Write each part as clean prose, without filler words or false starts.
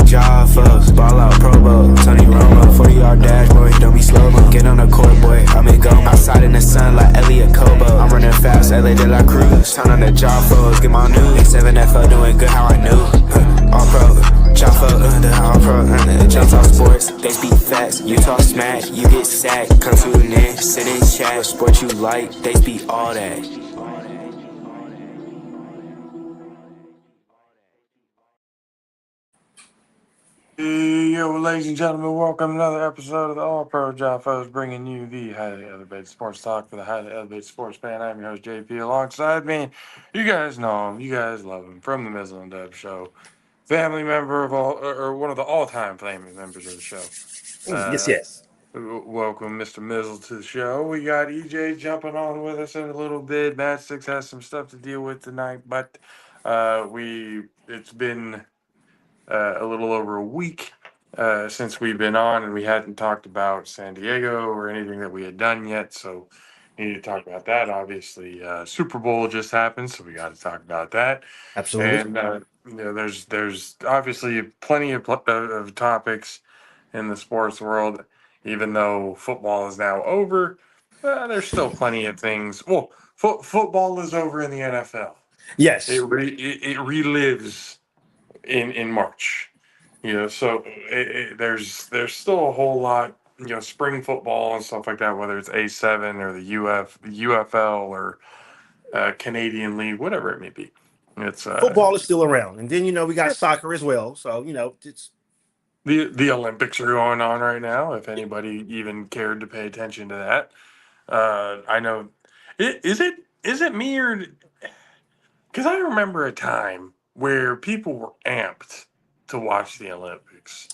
JAFFOs, ball out Pro Bowl, Tony Romo, 40-yard dash, boy, don't be slow-mo. Get on the court, boy, I'm in go. Outside in the sun like Elliot Kobo. I'm running fast, LA de la Cruz. Turn on the JAFFOs, get my news. 7FO doing good, how I knew. All pro, JAFFO, the all pro, jump talk sports. They speak facts, you talk smack, you get sacked. Come tune in, sit in chat, sport you like, they speak all that. Yo, ladies and gentlemen, welcome to another episode of the All Pro JAFFOs, bringing you the highly elevated sports talk for the highly elevated sports fan. I'm your host, JP. Alongside me, you guys know him, you guys love him, from the Mizzle and Dub Show, family member of all, or one of the all-time family members of the show. Yes. Welcome, Mr. Mizzle, to the show. We got EJ jumping on with us in a little bit. Matt Six has some stuff to deal with tonight, but it's been a little over a week since we've been on, and we hadn't talked about San Diego or anything that we had done yet. So we need to talk about that. Obviously, Super Bowl just happened, so we got to talk about that. Absolutely. And there's obviously plenty of topics in the sports world, even though football is now over. There's still plenty of things. Well, football is over in the NFL. Yes. It relives in March. So there's still a whole lot. Spring football and stuff like that. Whether it's A7 or the UFL or Canadian League, whatever it may be. It's Football is still around. And then, we got soccer as well. So, it's the Olympics are going on right now. If anybody even cared to pay attention to that, I know. Is it me, or because I remember a time where people were amped to watch the Olympics.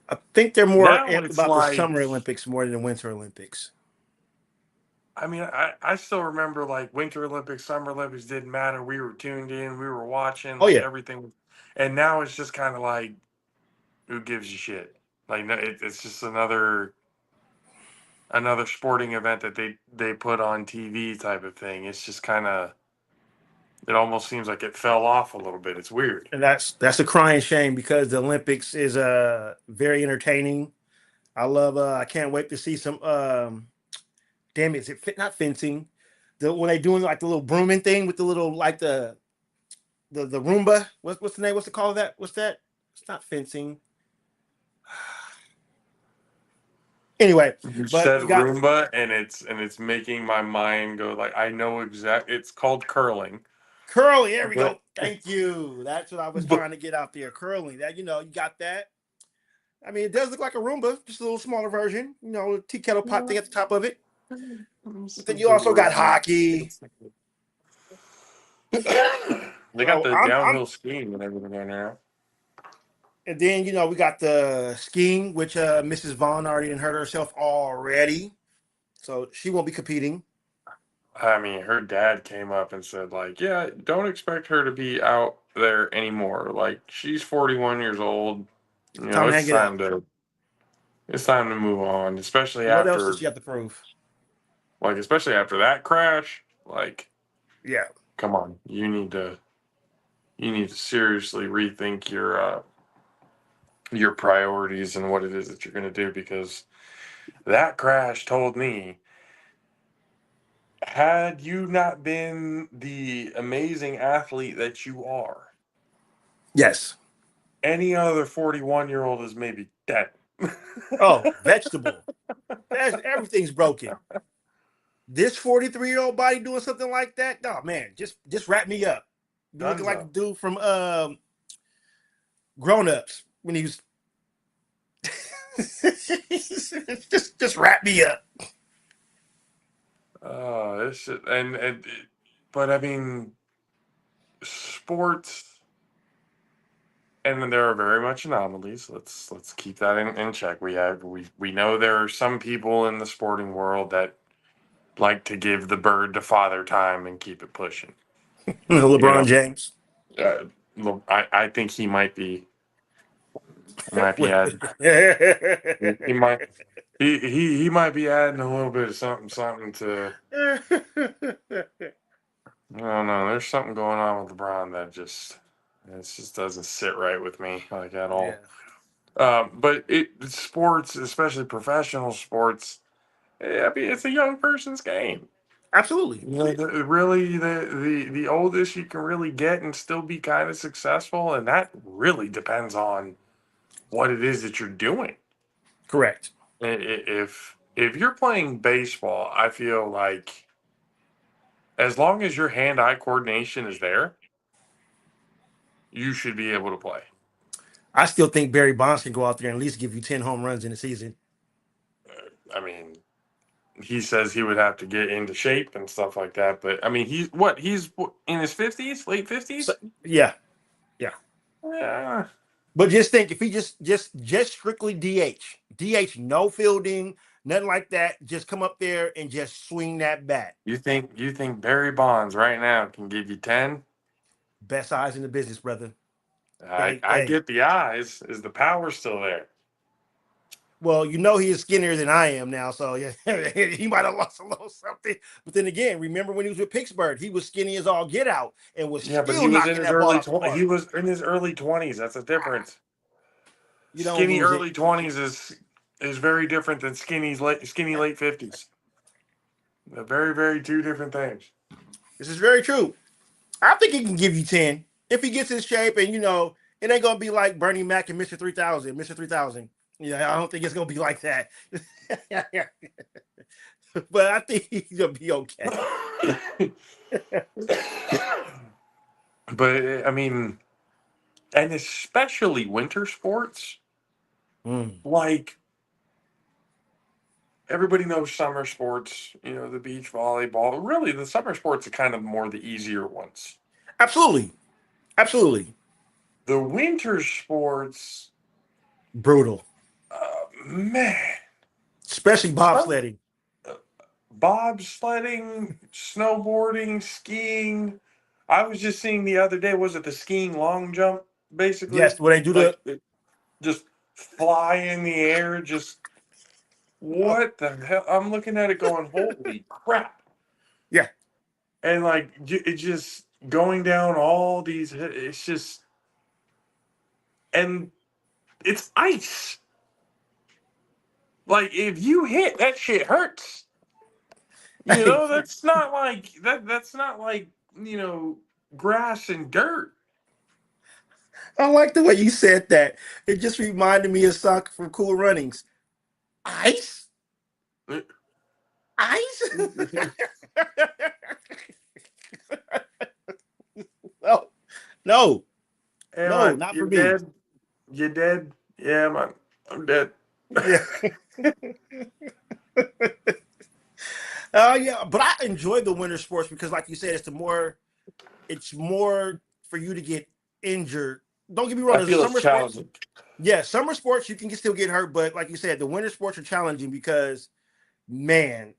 I think they're more Now amped it's about the like, Summer Olympics more than the Winter Olympics. I mean, I still remember like Winter Olympics, Summer Olympics didn't matter. We were tuned in, we were watching, Oh, like yeah. everything. And now it's just kind of like, who gives a shit? Like, no, it's just another sporting event that they put on TV type of thing. It's just kind of, it almost seems like it fell off a little bit. It's weird. And that's a crying shame because the Olympics is very entertaining. I can't wait to see some damn it, is it not fencing? When they doing like the little brooming thing with the little like the Roomba. What's the name? What's the call of that? What's that? It's not fencing. Anyway, You but said you got Roomba, and it's making my mind go like, I know exact. It's called curling. curling. There we But go. Thank you. That's what I was but trying to get out there. Curling. That you got that. I mean, it does look like a Roomba, just a little smaller version. A tea kettle pot thing at the top of it. But then you also got hockey. They got So the I'm downhill skiing and everything on there. and then we got the skiing, which Mrs. Vaughn already hurt herself already, so she won't be competing. I mean, her dad came up and said, like, yeah, don't expect her to be out there anymore. Like, she's 41 years old. Time to It's hang it up. time to move on, especially What else does after she have to prove? especially after that crash. Like, Yeah. come on, you need to seriously rethink your priorities and what it is that you're going to do, because that crash told me, had you not been the amazing athlete that you are, Yes. any other 41-year-old is maybe dead. Oh, vegetable. Everything's broken. This 43-year-old body doing something like that? No, man, just wrap me up. Be looking like the Dunzo. dude from Grown Ups when he was just wrap me up. It's just, but I mean, sports, and there are very much anomalies. Let's keep that in check. We know there are some people in the sporting world that like to give the bird to father time and keep it pushing. LeBron James. Uh, look, I think he might be adding. He might he might be adding a little bit of something to. I don't know. There's something going on with LeBron that just doesn't sit right with me, like, at Yeah. all. But sports, especially professional sports, I mean, it's a young person's game. Absolutely. You know, really, the oldest you can really get and still be kind of successful, and that really depends on what it is that you're doing. Correct. If you're playing baseball, I feel like as long as your hand-eye coordination is there, you should be able to play. I still think Barry Bonds can go out there and at least give you 10 home runs in a season. I mean, he says he would have to get into shape and stuff like that, but I mean, he's in his 50s, late So 50s. yeah, yeah. Yeah. But just think if he just strictly DH, no fielding, nothing like that. Just come up there and just swing that bat. You think Barry Bonds right now can give you 10? Best eyes in the business, brother. I Hey, I hey. get the eyes. Is the power still there? Well, you know he is skinnier than I am now, so yeah, he might have lost a little something. But then again, remember when he was with Pittsburgh, he was skinny as all get out and was Yeah, but still knocking that ball out the he park. was in his early 20s. That's a difference. You don't Skinny lose it. early 20s is very different than skinny late 50s. They're very, very two different things. This is very true. I think he can give you 10 if he gets in shape, and it ain't gonna be like Bernie Mac and Mister 3000, Mister 3000. Yeah, I don't think it's gonna be like that. But I think he's gonna be okay. But I mean, and especially winter sports, Mm, like everybody knows summer sports, the beach volleyball. Really, the summer sports are kind of more the easier ones. absolutely, absolutely The winter sports, brutal, man, especially some bobsledding. bobsledding, snowboarding, skiing. I was just seeing the other day, was it the skiing long jump, basically? Yes, when they do Like the just fly in the air, just oh what the hell? I'm looking at it going, holy crap. yeah, And like it just going down all these, it's just, and it's ice. Like if you hit, that shit hurts. hey, That's not like that's not like, you know, grass and dirt. I like the way you said that. It just reminded me of soccer from Cool Runnings. Ice, ice. No, no, Hey no, man, not for you me. dead? You dead? Yeah, man, I'm dead. Yeah. Yeah, but I enjoy the winter sports because, like you said, it's more for you to get injured. Don't get me wrong. I There's feel it's summer sports. challenging. Yeah, summer sports you can still get hurt, but like you said, the winter sports are challenging because, man,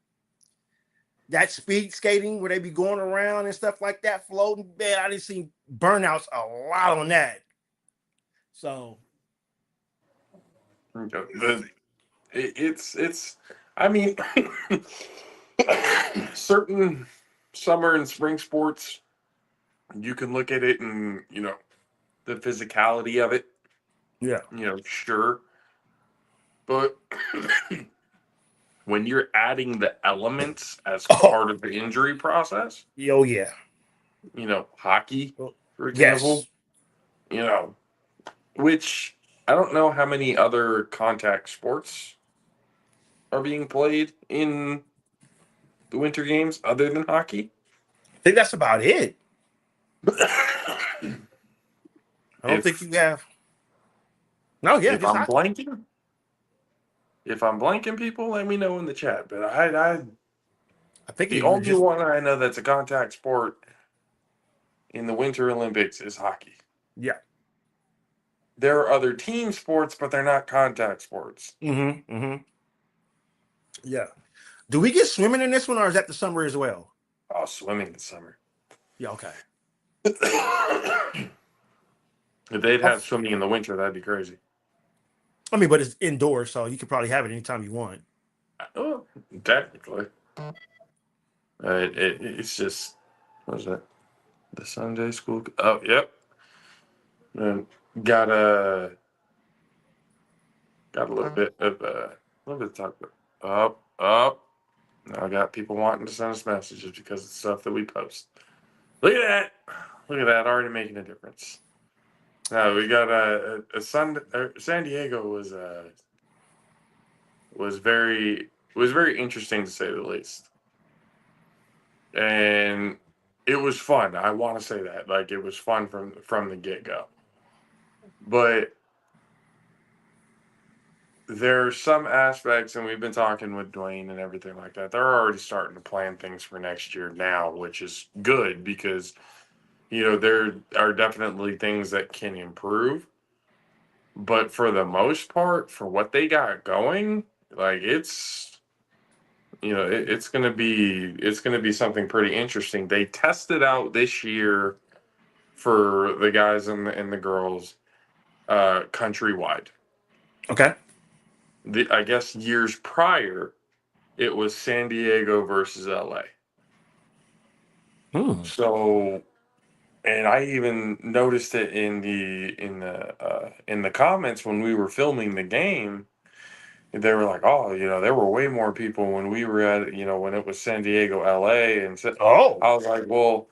that speed skating where they be going around and stuff like that, floating. Man, I didn't see burnouts a lot on that. So It's. I mean, certain summer and spring sports, you can look at it and the physicality of it. yeah. Sure, but when you're adding the elements as Oh, part of the injury process, yo, yeah. hockey, Oh, for example, yes. you know, which I don't know how many other contact sports are being played in the winter games other than hockey. I think that's about it. I don't think you if have. No, yeah, if just I'm hockey. blanking, if I'm blanking, people let me know in the chat. But I I think the you were only just one I know that's a contact sport in the Winter Olympics is hockey. yeah. There are other team sports, but they're not contact sports. Mm-hmm. Mm-hmm. Yeah. Do we get swimming in this one, or is that the summer as well? Oh, swimming this summer. Yeah. Okay. If they'd Oh, have swimming in the winter, that'd be crazy. I mean, but it's indoors, so you could probably have it anytime you want. Oh, technically. It's just, what is that? The Sunday school. Oh, yep. And got a Got a little bit of talk about. Up. Now I got people wanting to send us messages because of the stuff that we post. Look at that. Look at that. Already making a difference. No, we got San Diego was very interesting to say the least, and it was fun. I want to say that like it was fun from the get go, but there are some aspects, and we've been talking with Dwayne and everything like that. They're already starting to plan things for next year now, which is good because there are definitely things that can improve. But for the most part, for what they got going, like it's gonna be something pretty interesting. They tested out this year for the guys and the girls countrywide. Okay. I guess years prior, it was San Diego versus LA. Hmm. So, and I even noticed it in the comments when we were filming the game. They were like, "Oh, there were way more people when we were at, when it was San Diego, LA." And so Oh, I was like, "Well,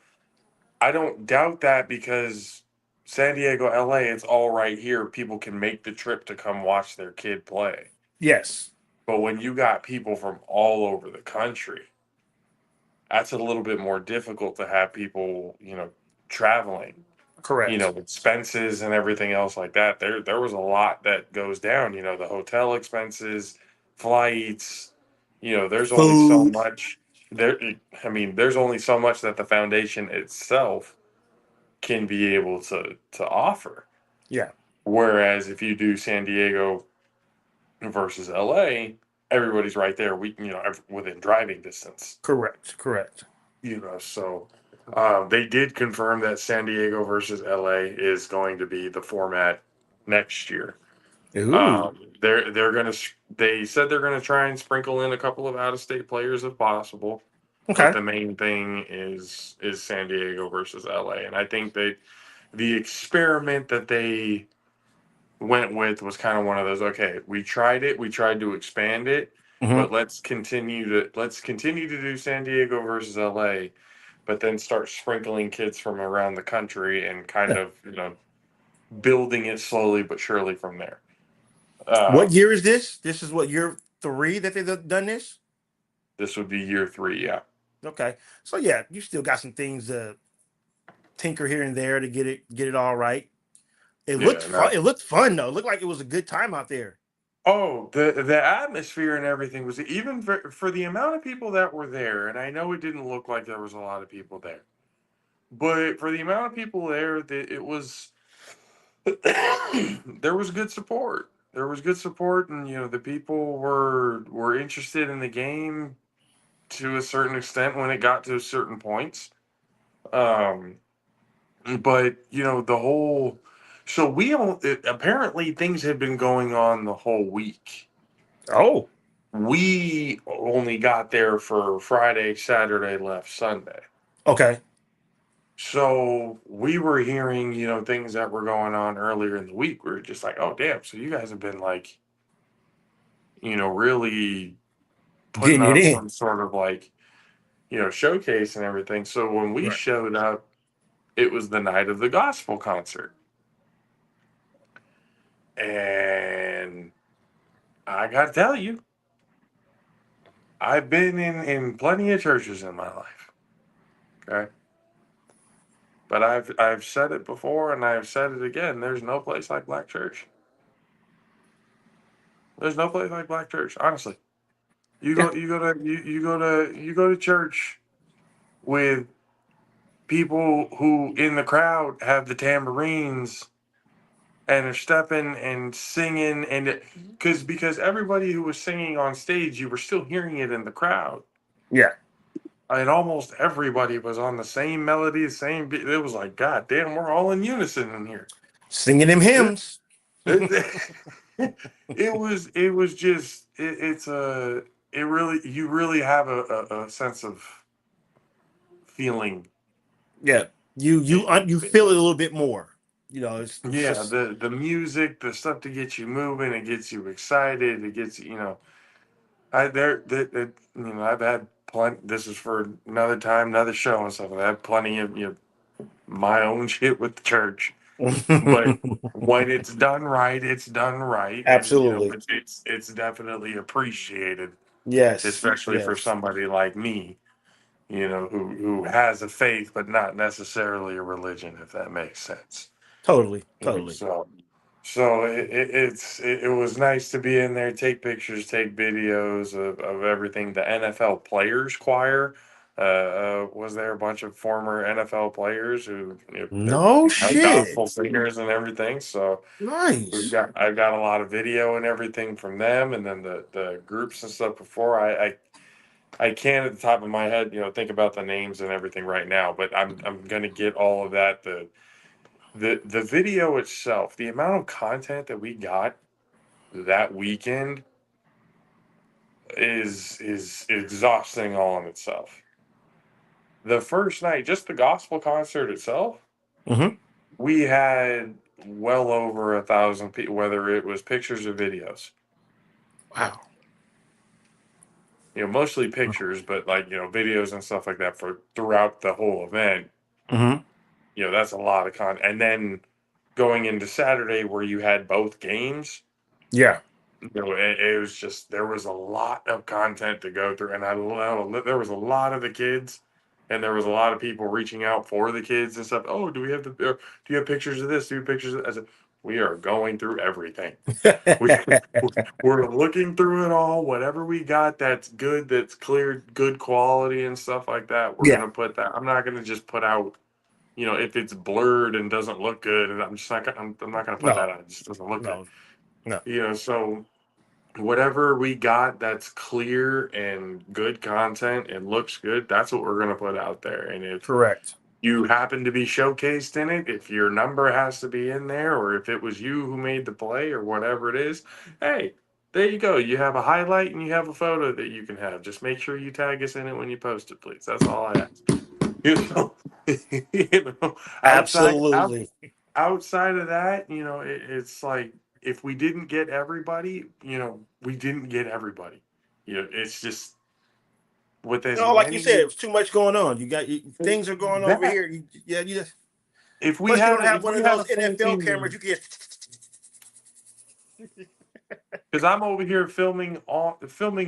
I don't doubt that because San Diego, LA, it's all right here. People can make the trip to come watch their kid play. yes. But when you got people from all over the country, that's a little bit more difficult to have people, traveling, Correct. expenses and everything else like that. There was a lot that goes down, the hotel expenses, flights, there's only so Food. much there. I mean, there's only so much that the foundation itself can be able to offer. Yeah. Whereas if you do San Diego versus LA, everybody's right there. Within driving distance. Correct. Correct. So they did confirm that San Diego versus LA is going to be the format next year. Ooh. They said they're gonna try and sprinkle in a couple of out of state players if possible, but Okay. the main thing is San Diego versus LA, and I think the experiment that they went with was kind of one of those. Okay, we tried it, we tried to expand it, Hmm. but let's continue to do San Diego versus LA, but then start sprinkling kids from around the country and kind Yeah. of building it slowly but surely from there. What Um, year is this? This is what year 3 that they've done this. this would be year 3, yeah. Okay. So yeah, you still got some things to tinker here and there to get it all right. It looked Yeah, fun. no. It looked fun though. It looked like it was a good time out there. Oh, the atmosphere and everything was even for the amount of people that were there, and I know it didn't look like there was a lot of people there, but for the amount of people there, that it was there was good support. There was good support, and the people were interested in the game to a certain extent when it got to certain points. Um, but the whole. So apparently things had been going on the whole week. Oh. We only got there for Friday, Saturday, left Sunday. Okay. So we were hearing, things that were going on earlier in the week. We were just like, oh, damn. So you guys have been like, really putting Getting it on in. some sort of like, showcase and everything. So when we Right. showed up, it was the night of the gospel concert. And I got to tell you, I've been in plenty of churches in my life. Okay. But I've said it before and I've said it again. There's no place like Black Church. There's no place like Black Church. Honestly, Yeah. you go to church with people who in the crowd have the tambourines and are stepping and singing and because everybody who was singing on stage, you were still hearing it in the crowd. Yeah. And almost everybody was on the same melody, the same beat. It was like, God damn, we're all in unison in here. Singing them hymns. It, it was just it's a it really you really have a sense of feeling Yeah. You in feel it a little bit more. It's Yeah, just the music, the stuff to get you moving, it gets you excited, it gets you know. I've had plenty. This is for another time, another show and stuff. I've had plenty of my own shit with the church, but when it's done right, it's done right, and absolutely. it's definitely appreciated, Yes, especially for yes, somebody like me, who has a faith but not necessarily a religion, if that makes sense. totally, You know, totally. so it was nice to be in there, take pictures, take videos of everything. The NFL Players Choir was there, a bunch of former NFL players who they're No gospel shit. singers and everything. So Nice. I've got a lot of video and everything from them, and then the groups and stuff before. I can't at the top of my head, think about the names and everything right now, but I'm gonna get all of that. The video itself, the amount of content that we got that weekend is exhausting all in itself. The first night, just the gospel concert itself, Hmm. we had well over 1,000 people, whether it was pictures or videos. Wow. Mostly pictures, but like videos and stuff like that for throughout the whole event. Hmm. That's a lot of content. And then going into Saturday where you had both games, Yeah. it was just there was a lot of content to go through, and I love there was a lot of the kids, and there was a lot of people reaching out for the kids and stuff. Oh, do we have do you have pictures of this? Do you have pictures of that? I said, we are going through everything. We we're looking through it all. Whatever we got that's good, that's clear, good quality and stuff like that. We're Yeah. gonna put that. I'm not gonna just put out. If it's blurred and doesn't look good, and I'm just not gonna. I'm not gonna put No. that out. It just doesn't look good. No. No. So whatever we got that's clear and good content and looks good, that's what we're going to put out there. And if Correct. you happen to be showcased in it, if your number has to be in there, or if it was you who made the play or whatever it is, hey, there you go. You have a highlight and you have a photo that you can have. Just make sure you tag us in it when you post it, please. That's all I ask. You know, you know, outside out, Absolutely. outside of that, it's like if we didn't get everybody, we didn't get everybody. It's just with as Like you said, many it's too much going on. Things are going over that here. Yeah, you just if we plus you had don't have if one we of had a those full NFL team, cameras. You can because I'm over here filming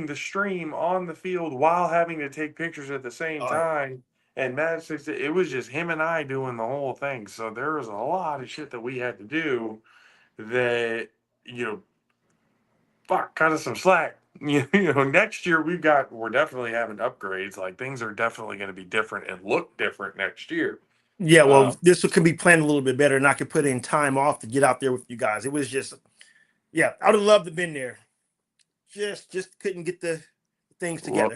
the stream on the field while having to take pictures at the same oh yeah. time. And it was just him and I doing the whole thing. So there was a lot of shit that we had to do that you know fuck, cut us some slack. Next year we're definitely having upgrades. Like things are definitely going to be different and look different next year. Yeah, well, Um, this could be planned a little bit better, and I could put in time off to get out there with you guys. It was just, yeah, I would have loved to have been there. Just couldn't get the things well,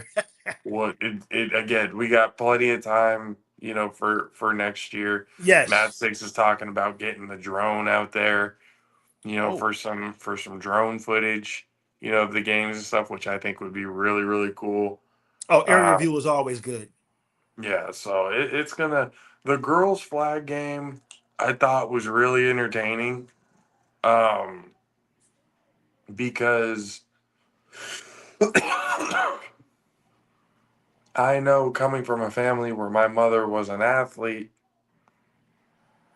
together. again, we got plenty of time, for next year. Matt Yes. Six is talking about getting the drone out there, Oh, for some drone footage, of the games and stuff, which I think would be really really cool. oh, area Um, view was always good. Yeah, so it's gonna the girls' flag game I thought was really entertaining. Um, because I know coming from a family where my mother was an athlete,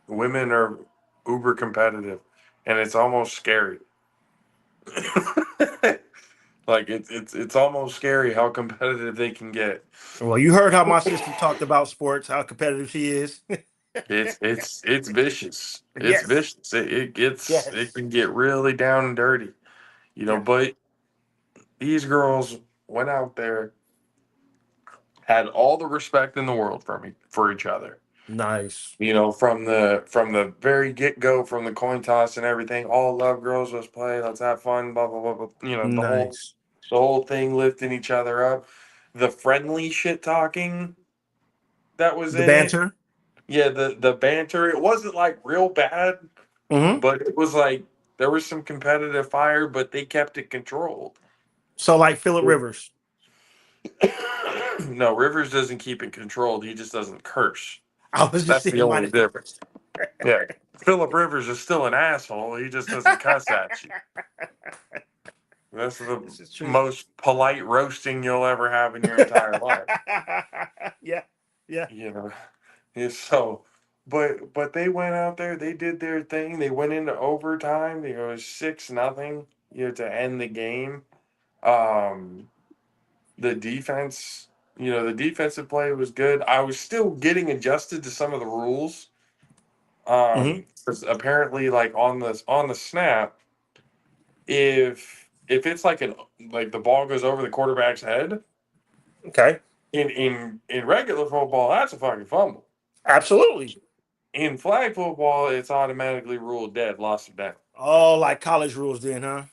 women are uber competitive, and it's almost scary. Like it's almost scary how competitive they can get. Well, you heard how my sister talked about sports, how competitive she is. It's vicious. It's Yes. vicious. It Yes. can get really down and dirty, Yeah. but these girls went out there, had all the respect in the world for each other. Nice. From the very get go, from the coin toss and everything, all love girls, let's play, let's have fun, blah blah blah blah. Nice. The whole thing lifting each other up, the friendly shit talking that was The in it. banter. Yeah, the banter. It wasn't like real bad, Hmm. but it was like there was some competitive fire, but they kept it controlled. So like Philip Rivers. No, Rivers doesn't keep it controlled. He just doesn't curse. I was just That's the saying, only might difference. Yeah. Philip Rivers is still an asshole. He just doesn't cuss at you. That's the This is true. most polite roasting you'll ever have in your entire life. Yeah, yeah. You know. Yeah, so but they went out there, they did their thing, they went into overtime, it was 6-0, to end the game. Um the defense, the defensive play was good. I was still getting adjusted to some of the rules. Hmm. 'Cause apparently, like on the snap, if it's like the ball goes over the quarterback's head, Okay. in regular football, that's a fucking fumble. Absolutely. In flag football, it's automatically ruled dead, loss of down. Oh, like college rules then, huh?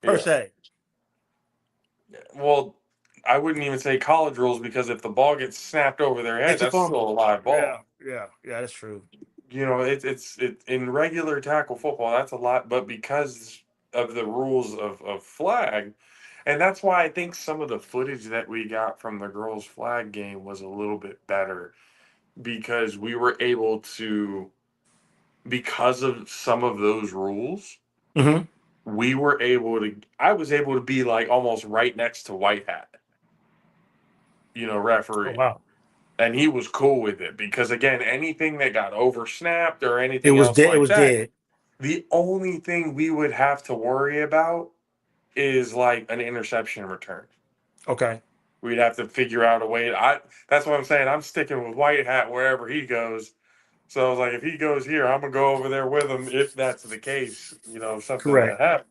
Per Yeah. se. Well, I wouldn't even say college rules, because if the ball gets snapped over their head, It's a that's still a fumble. live Yeah, ball. yeah, yeah, that's true. It's in regular tackle football, that's a lot, but because of the rules of flag, and that's why I think some of the footage that we got from the girls' flag game was a little bit better, because we were able to, because of some of those rules, Hmm. I was able to be like almost right next to White Hat, Oh referee. wow. And he was cool with it, because again, anything that got oversnapped or It anything was else dead. It like was that, dead. the only thing we would have to worry about is like an interception return. Okay. We'd have to figure out a way. That's what I'm saying. I'm sticking with White Hat wherever he goes. So I was like, if he goes here, I'm gonna go over there with him if that's the case. Something that Correct. happens.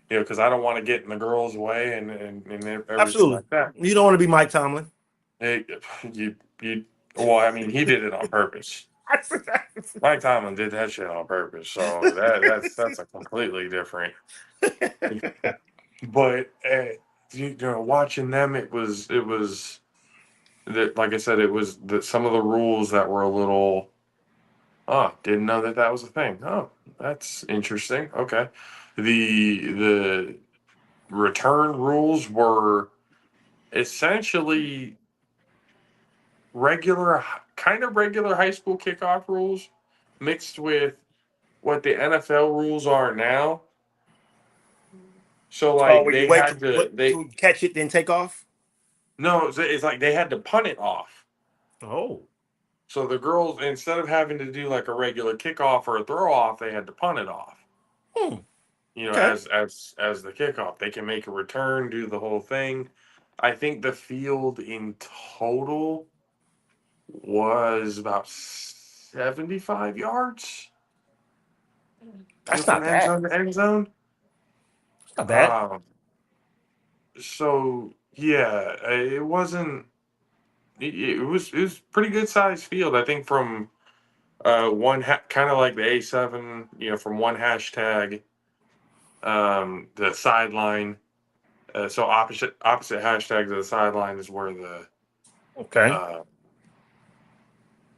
Because I don't want to get in the girls' way and everything Absolutely. like that. You don't want to be Mike Tomlin. Hey, you. Well, I mean, he did it on purpose. Mike Tomlin did that shit on purpose, so that's a completely different. But watching them, it was that, like I said, it was that some of the rules that were a little. Oh, didn't know that was a thing. Oh, that's interesting. Okay, the return rules were essentially regular, kind of regular high school kickoff rules, mixed with what the NFL rules are now. So Oh, like where you they wait had to they to catch it, then take off. no, it's like they had to punt it off. Oh. So the girls, instead of having to do like a regular kickoff or a throw off, they had to punt it off. Hmm. Okay. As the kickoff, they can make a return, do the whole thing. I think the field in total was about 75 yards, That's from not end bad. zone to end zone. That's not bad. Um, so yeah, it wasn't. It was pretty good sized field. I think from kind of like the A7, from one hashtag, the sideline. So opposite hashtags of the sideline is where Okay. uh,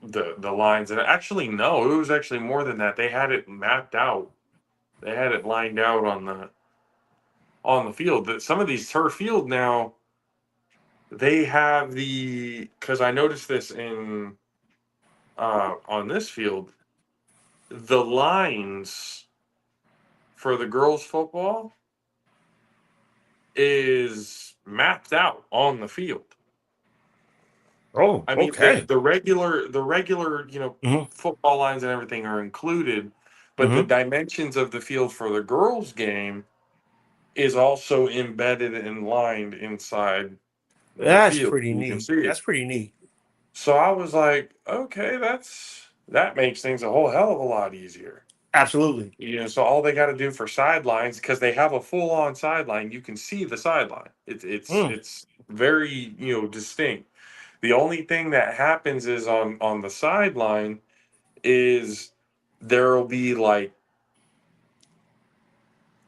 the lines. And actually, no, it was actually more than that. They had it mapped out. They had it lined out on the field. That some of these turf field now, they have because I noticed this in on this field, the lines for the girls football is mapped out on the field. Oh, I mean, the okay. the regular Hmm. football lines and everything are included, but the Hmm. dimensions of the field for the girls game is also embedded and lined inside the That's field. pretty You can neat. see it. That's pretty neat. So I was like, okay, that makes things a whole hell of a lot easier. Absolutely. So all they got to do for sidelines, because they have a full on sideline, you can see the sideline. Mm. It's very distinct. The only thing that happens is on the sideline is there'll be like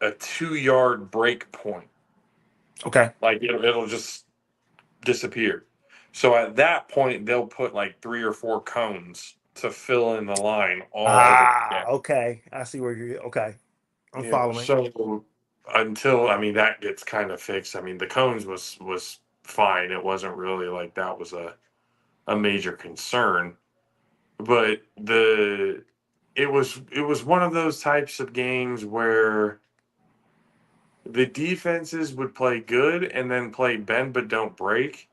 a 2 yard break point, Okay. like it'll just disappear. So at that point, they'll put like 3 or 4 cones to fill in the line all over Ah, again. okay. I see where you're. Okay. I'm following. So until, I mean, that gets kind of fixed. I mean, the cones was fine. It wasn't really like that was a major concern. But it was one of those types of games where the defenses would play good and then play bend but don't break,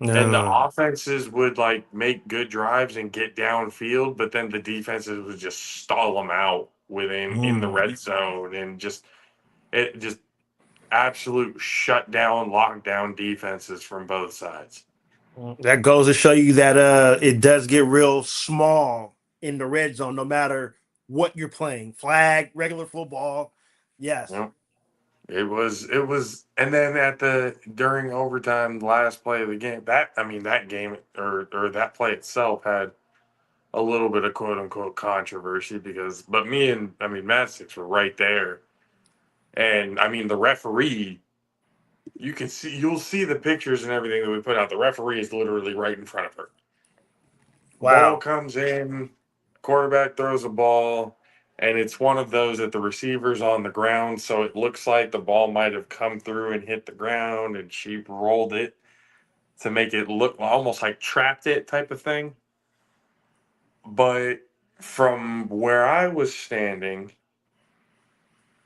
and the No. offenses would like make good drives and get downfield, but then the defenses would just stall them out within in the Mm. red zone and just absolute shutdown, lockdown defenses from both sides. That goes to show you that it does get real small in the red zone, no matter what you're playing. Flag, regular football. You Yes. know, it was, and then at the during overtime, last play of the game, that game or that play itself had a little bit of quote unquote controversy because, but me and Matt Six were right there, and the referee. You'll see the pictures and everything that we put out. The referee is literally right in front of her. Ball Wow. comes in, quarterback throws a ball, and it's one of those that the receiver's on the ground, so it looks like the ball might have come through and hit the ground, and she rolled it to make it look almost like trapped it type of thing. But from where I was standing,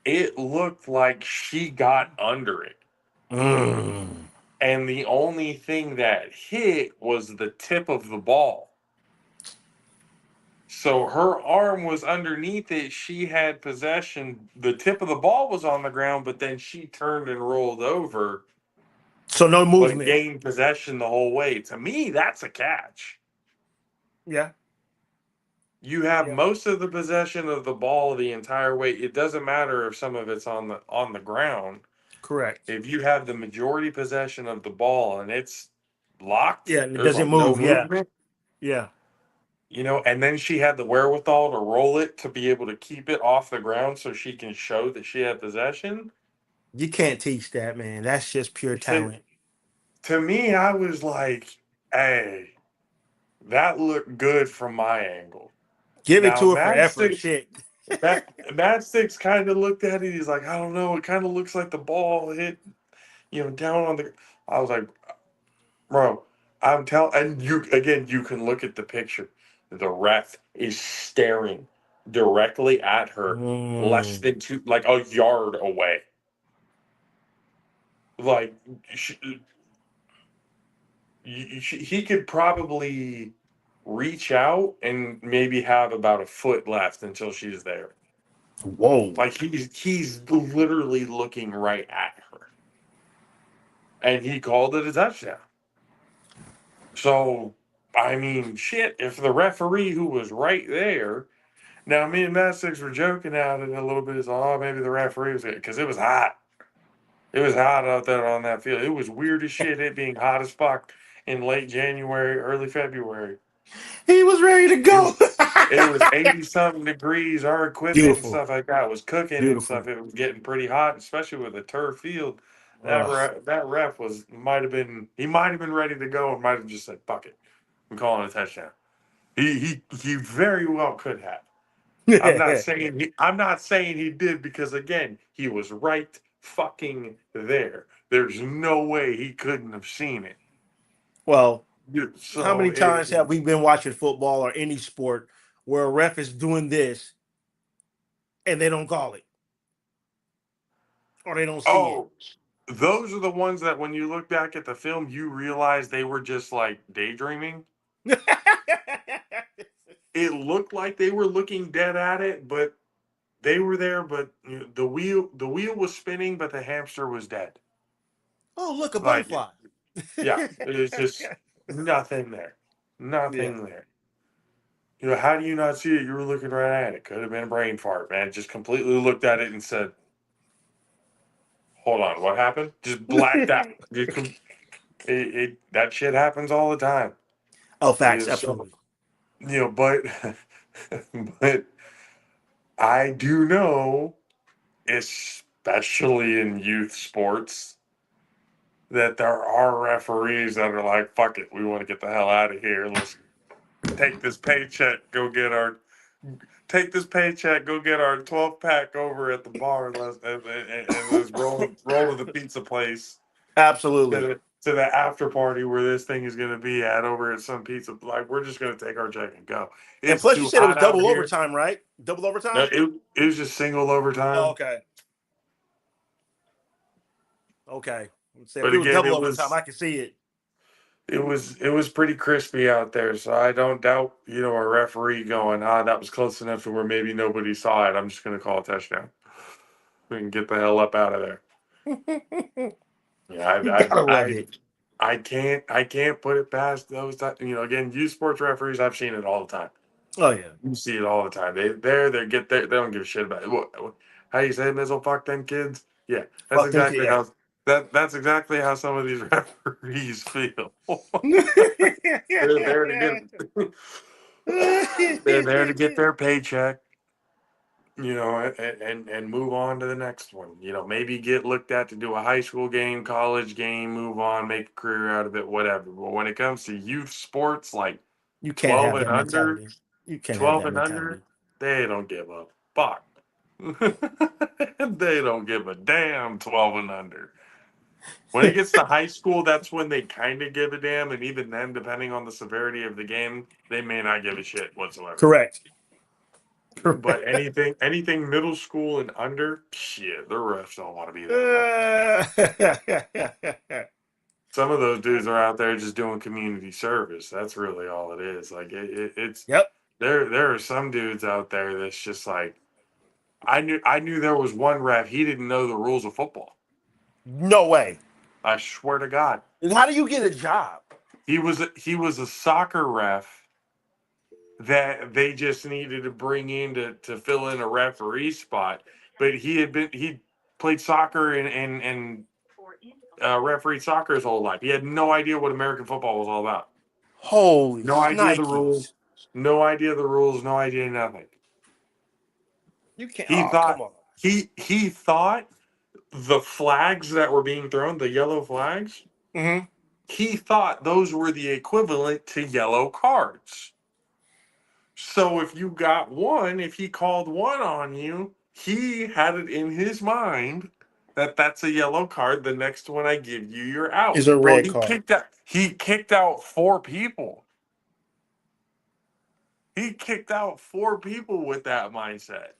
it looked like she got under it. Mm. And the only thing that hit was the tip of the ball. So her arm was underneath it. She had possession. The tip of the ball was on the ground, but then she turned and rolled over, So no but movement. gained possession the whole way. To me, that's a catch. Yeah. You have Yeah. most of the possession of the ball the entire way. It doesn't matter if some of it's on the ground. Correct. If you have the majority possession of the ball and it's locked, Yeah. And it there's doesn't like no move. Yeah. movement. Yeah. And then she had the wherewithal to roll it to be able to keep it off the ground so she can show that she had possession. You can't teach that, man. That's just pure To, talent. to me, I was like, hey, that looked good from my angle. Give it Now, to her for effort. Shit. Matt Six kind of looked at it. He's like, I don't know. It kind of looks like the ball hit, down on the. I was like, bro, I'm telling, and you can look at the picture. The ref is staring directly at her, less Mm. than like a yard away. Like, he could probably reach out and maybe have about a foot left until she's there. Whoa. Like he's literally looking right at her, and he called it a touchdown. So, shit, if the referee who was right there. Now, me and Matt Six were joking out it a little bit. It's like, oh, maybe the referee was because it was hot. It was hot out there on that field. It was weird as shit. It being hot as fuck in late January, early February. He was ready to It go. was, it was 80 something degrees. Our equipment and Beautiful. stuff like that was cooking and Beautiful. stuff. It was getting pretty hot, especially with a turf field. Ugh. That ref might have been ready to go and might have just said, "Fuck it, I'm calling a touchdown." He very well could have. I'm not saying he did because again, he was right fucking there. There's no way he couldn't have seen it. Well, how So many times have we been watching football or any sport where a ref is doing this and they don't call it or they don't see it? oh, those are the ones that when you look back at the film, you realize they were just like daydreaming. It looked like they were looking dead at it, but they were there. But the wheel was spinning, but the hamster was dead. Oh, look, a Like, butterfly. yeah, there's just nothing there, Yeah. nothing there. How do you not see it? You were looking right at it. Could have been a brain fart, man. Just completely looked at it and said, "Hold on, what happened?" Just blacked out. That shit happens all the time. Oh, facts, So, absolutely. but but I do know, especially in youth sports, that there are referees that are like, "Fuck it, we want to get the hell out of here. Let's take this paycheck, take this paycheck, go get our 12 pack over at the bar, and let's roll to the pizza place Absolutely. to the after party where this thing is going to be at over at some pizza. Like, we're just going to take our check and go. And It's plus, you too said it was hot out double here. overtime, right? Double No, overtime. it was just single Oh, overtime. okay. Okay. So if But it was again, double overtime, I can see it. it was pretty crispy out there, so I don't doubt, a referee going, that was close enough to where maybe nobody saw it. I'm just gonna call a touchdown. We can get the hell up out of there. Yeah, You gotta love it. I can't put it past those. Again, youth sports referees, I've seen it all the time. Oh yeah. You see it all the time. They don't give a shit about it. How you say, Mizzle? Fuck them kids. Yeah, that's Fuck them exactly kids. how that's exactly how some of these referees feel. They're there to get they're there to get their paycheck, and move on to the next one. Maybe get looked at to do a high school game, college game, move on, make a career out of it, whatever. But when it comes to youth sports like You can't 12 have and that under, mentality. You can't have 12 that and under, mentality. they don't give a fuck. They don't give a damn 12 and under. When it gets to high school, that's when they kind of give a damn, and even then, depending on the severity of the game, they may not give a shit whatsoever. Correct. But anything middle school and under, shit, the refs don't want to be there, man. Some of those dudes are out there just doing community service. That's really all it is. Like it's Yep. there are some dudes out there that's just like, I knew there was one ref, he didn't know the rules of football. No way. I swear to God. And how do you get a job? He was a soccer ref that they just needed to bring in to fill in a referee spot. But he played soccer and refereed soccer his whole life. He had no idea what American football was all about. Holy No idea the Nikes. rules. No idea the rules. No idea nothing. You can't. He Oh, thought come on. he thought the flags that were being thrown, the yellow flags, Mm-hmm. he thought those were the equivalent to yellow cards. So if he called one on you, he had it in his mind that that's a yellow card. The next one I give you, you're out. Is a Bro, red card. he kicked out 4 people. He kicked out 4 people with that mindset.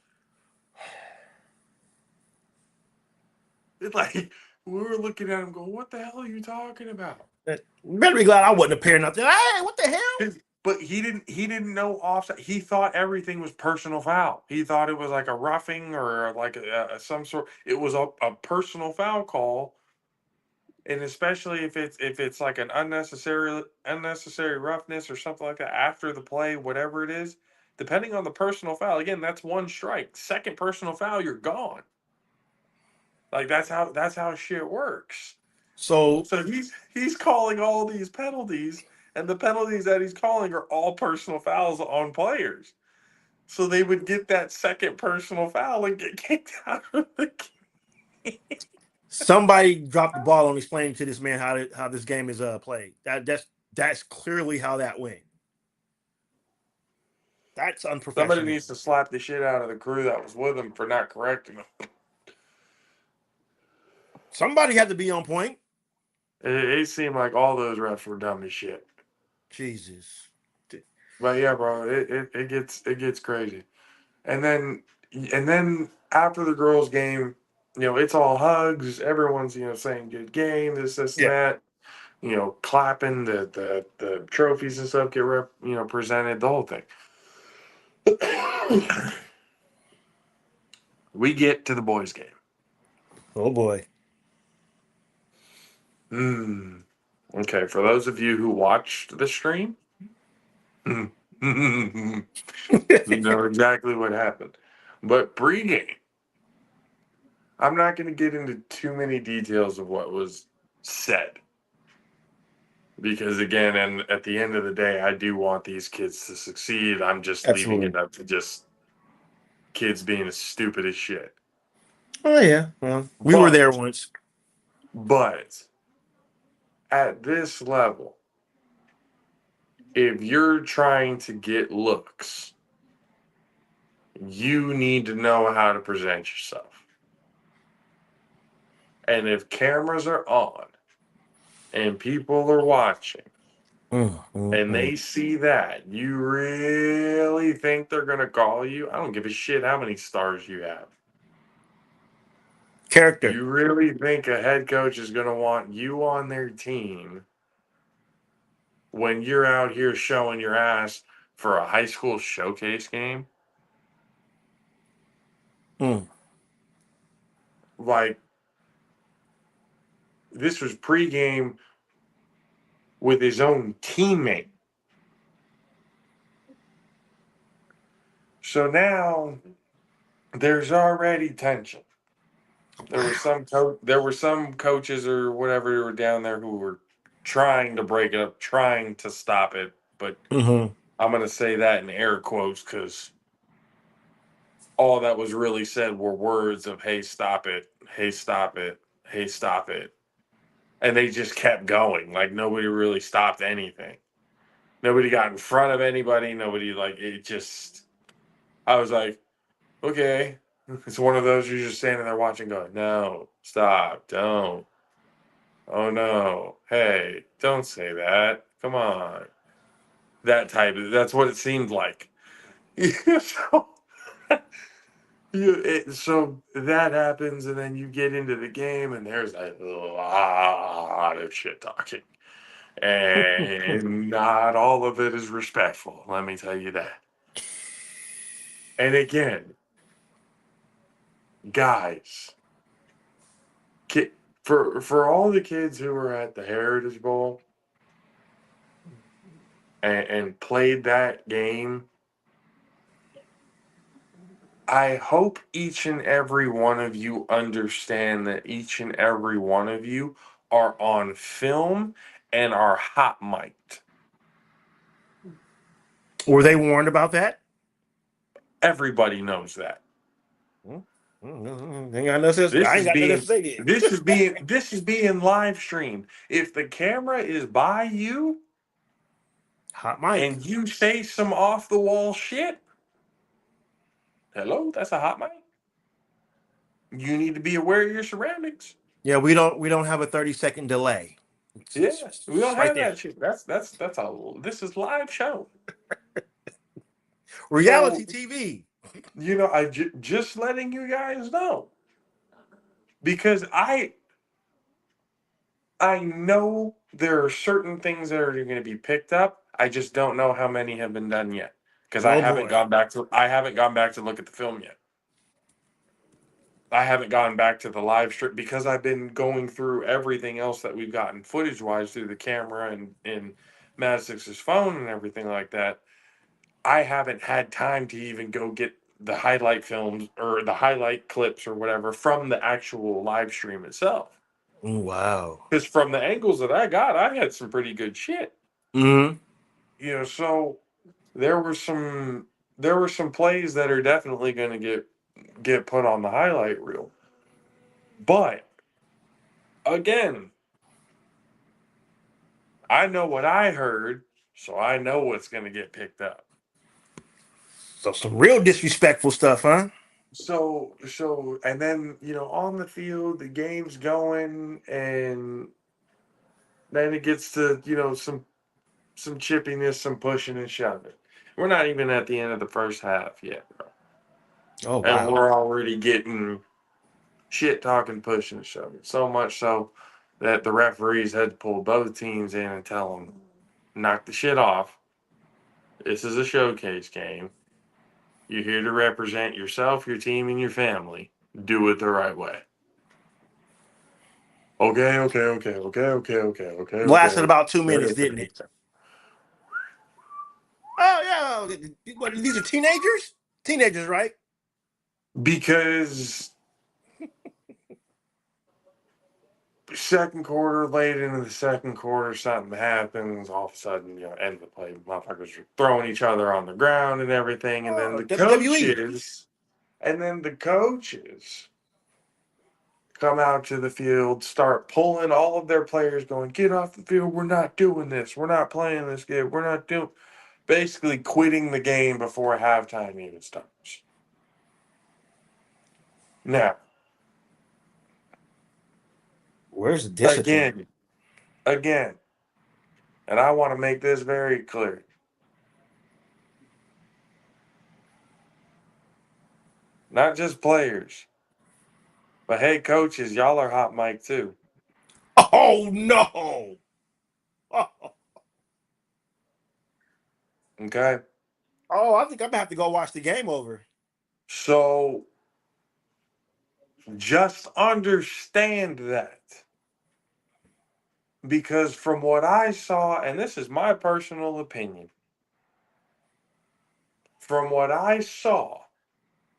It's like we were looking at him going, "What the hell are you talking about?" You better be glad I wasn't a parent out there. Hey, what the hell? But he didn't know offside. He thought everything was personal foul. He thought it was like a roughing or like some sort. It was a personal foul call, and especially if it's like an unnecessary roughness or something like that after the play, whatever it is. Depending on the personal foul, again, that's one strike. Second personal foul, you're gone. Like that's how shit works. So So he's calling all these penalties, and the penalties that he's calling are all personal fouls on players. So they would get that second personal foul and get kicked out of the game. somebody dropped the ball on explaining to this man how this game is played. That's clearly how that went. That's unprofessional. Somebody needs to slap the shit out of the crew that was with him for not correcting him. Somebody had to be on point. It seemed like all those refs were dumb as shit. Jesus. But yeah, bro, it gets crazy. And then after the girls' game, it's all hugs. Everyone's saying good game, this and Yeah. that. Clapping the trophies and stuff get presented, the whole thing. We get to the boys' game. Oh boy. Okay, for those of you who watched the stream, you know exactly what happened. But pregame, I'm not going to get into too many details of what was said. Because again, and at the end of the day, I do want these kids to succeed. I'm just leaving it up to just kids being as stupid as shit. Oh yeah. Well, we were there once. But at this level, if you're trying to get looks, you need to know how to present yourself. And if cameras are on and people are watching, and Mm. they see that, you really think they're going to call you? I don't give a shit how many stars you have. Character. You really think a head coach is going to want you on their team when you're out here showing your ass for a high school showcase game? Mm. Like, this was pregame with his own teammate. So now there's already tension. There were some coaches or whatever who were down there who were trying to break it up, trying to stop it, but Mm-hmm. I'm going to say that in air quotes because all that was really said were words of, hey, stop it, hey, stop it, hey, stop it. And they just kept going. Like nobody really stopped anything. Nobody got in front of anybody. Nobody, like, it just, I was like, okay. It's one of those you're just standing there watching, going, no, stop, don't. Oh no, hey, don't say that. Come on. That's what it seemed like. so, so that happens, and then you get into the game, and there's a lot of shit talking. And not all of it is respectful, let me tell you that. And again, guys, for all the kids who were at the Heritage Bowl and played that game, I hope each and every one of you understand that each and every one of you are on film and are hot mic'd. Were they warned about that? Everybody knows that. I ain't got nothing This I ain't is got nothing to being say then. this is being live streamed. If the camera is by you Hot mic. and you say some off the wall shit, hello, that's a hot mic. You need to be aware of your surroundings. Yeah, we don't have a 30-second delay. Yeah, we It's don't right have there. that shit. That's a this is live show. Reality So TV. just letting you guys know because I know there are certain things that are going to be picked up. I just don't know how many have been done yet because Oh boy. I haven't gone back to look at the film yet. I haven't gone back to the live stream because I've been going through everything else that we've gotten footage wise through the camera and Mad Six's phone and everything like that. I haven't had time to even go get the highlight films or the highlight clips or whatever from the actual live stream itself. Wow. Because from the angles that I got, I had some pretty good shit. Mm-hmm. So there were some plays that are definitely going to get put on the highlight reel. But again, I know what I heard, so I know what's going to get picked up. So some real disrespectful stuff, huh? So, and then on the field, the game's going, and then it gets to some chippiness, some pushing and shoving. We're not even at the end of the first half yet, bro, Oh and wow. we're already getting shit talking, pushing and shoving. So much so that the referees had to pull both teams in and tell them, knock the shit off. This is a showcase game. You're here to represent yourself, your team, and your family. Do it the right way. Okay, okay, okay, okay, okay, okay, okay, okay, Lasted okay. about 2 minutes, didn't Okay. it? Oh yeah. What, these are teenagers? Teenagers, right? Because second quarter, late into the second quarter, something happens. All of a sudden, end of the play, motherfuckers are throwing each other on the ground and everything, and then Oh, the WWE. coaches, come out to the field, start pulling all of their players, going, "Get off the field! We're not doing this. We're not playing this game. We're not doing." Basically, quitting the game before halftime even starts. Now, Where's the discipline? again, again, and I want to make this very clear. Not just players, but head coaches, y'all are hot mic too. Oh no! Okay? Oh, I think I'm gonna have to go watch the game over. So just understand that. Because from what I saw, and this is my personal opinion, from what I saw,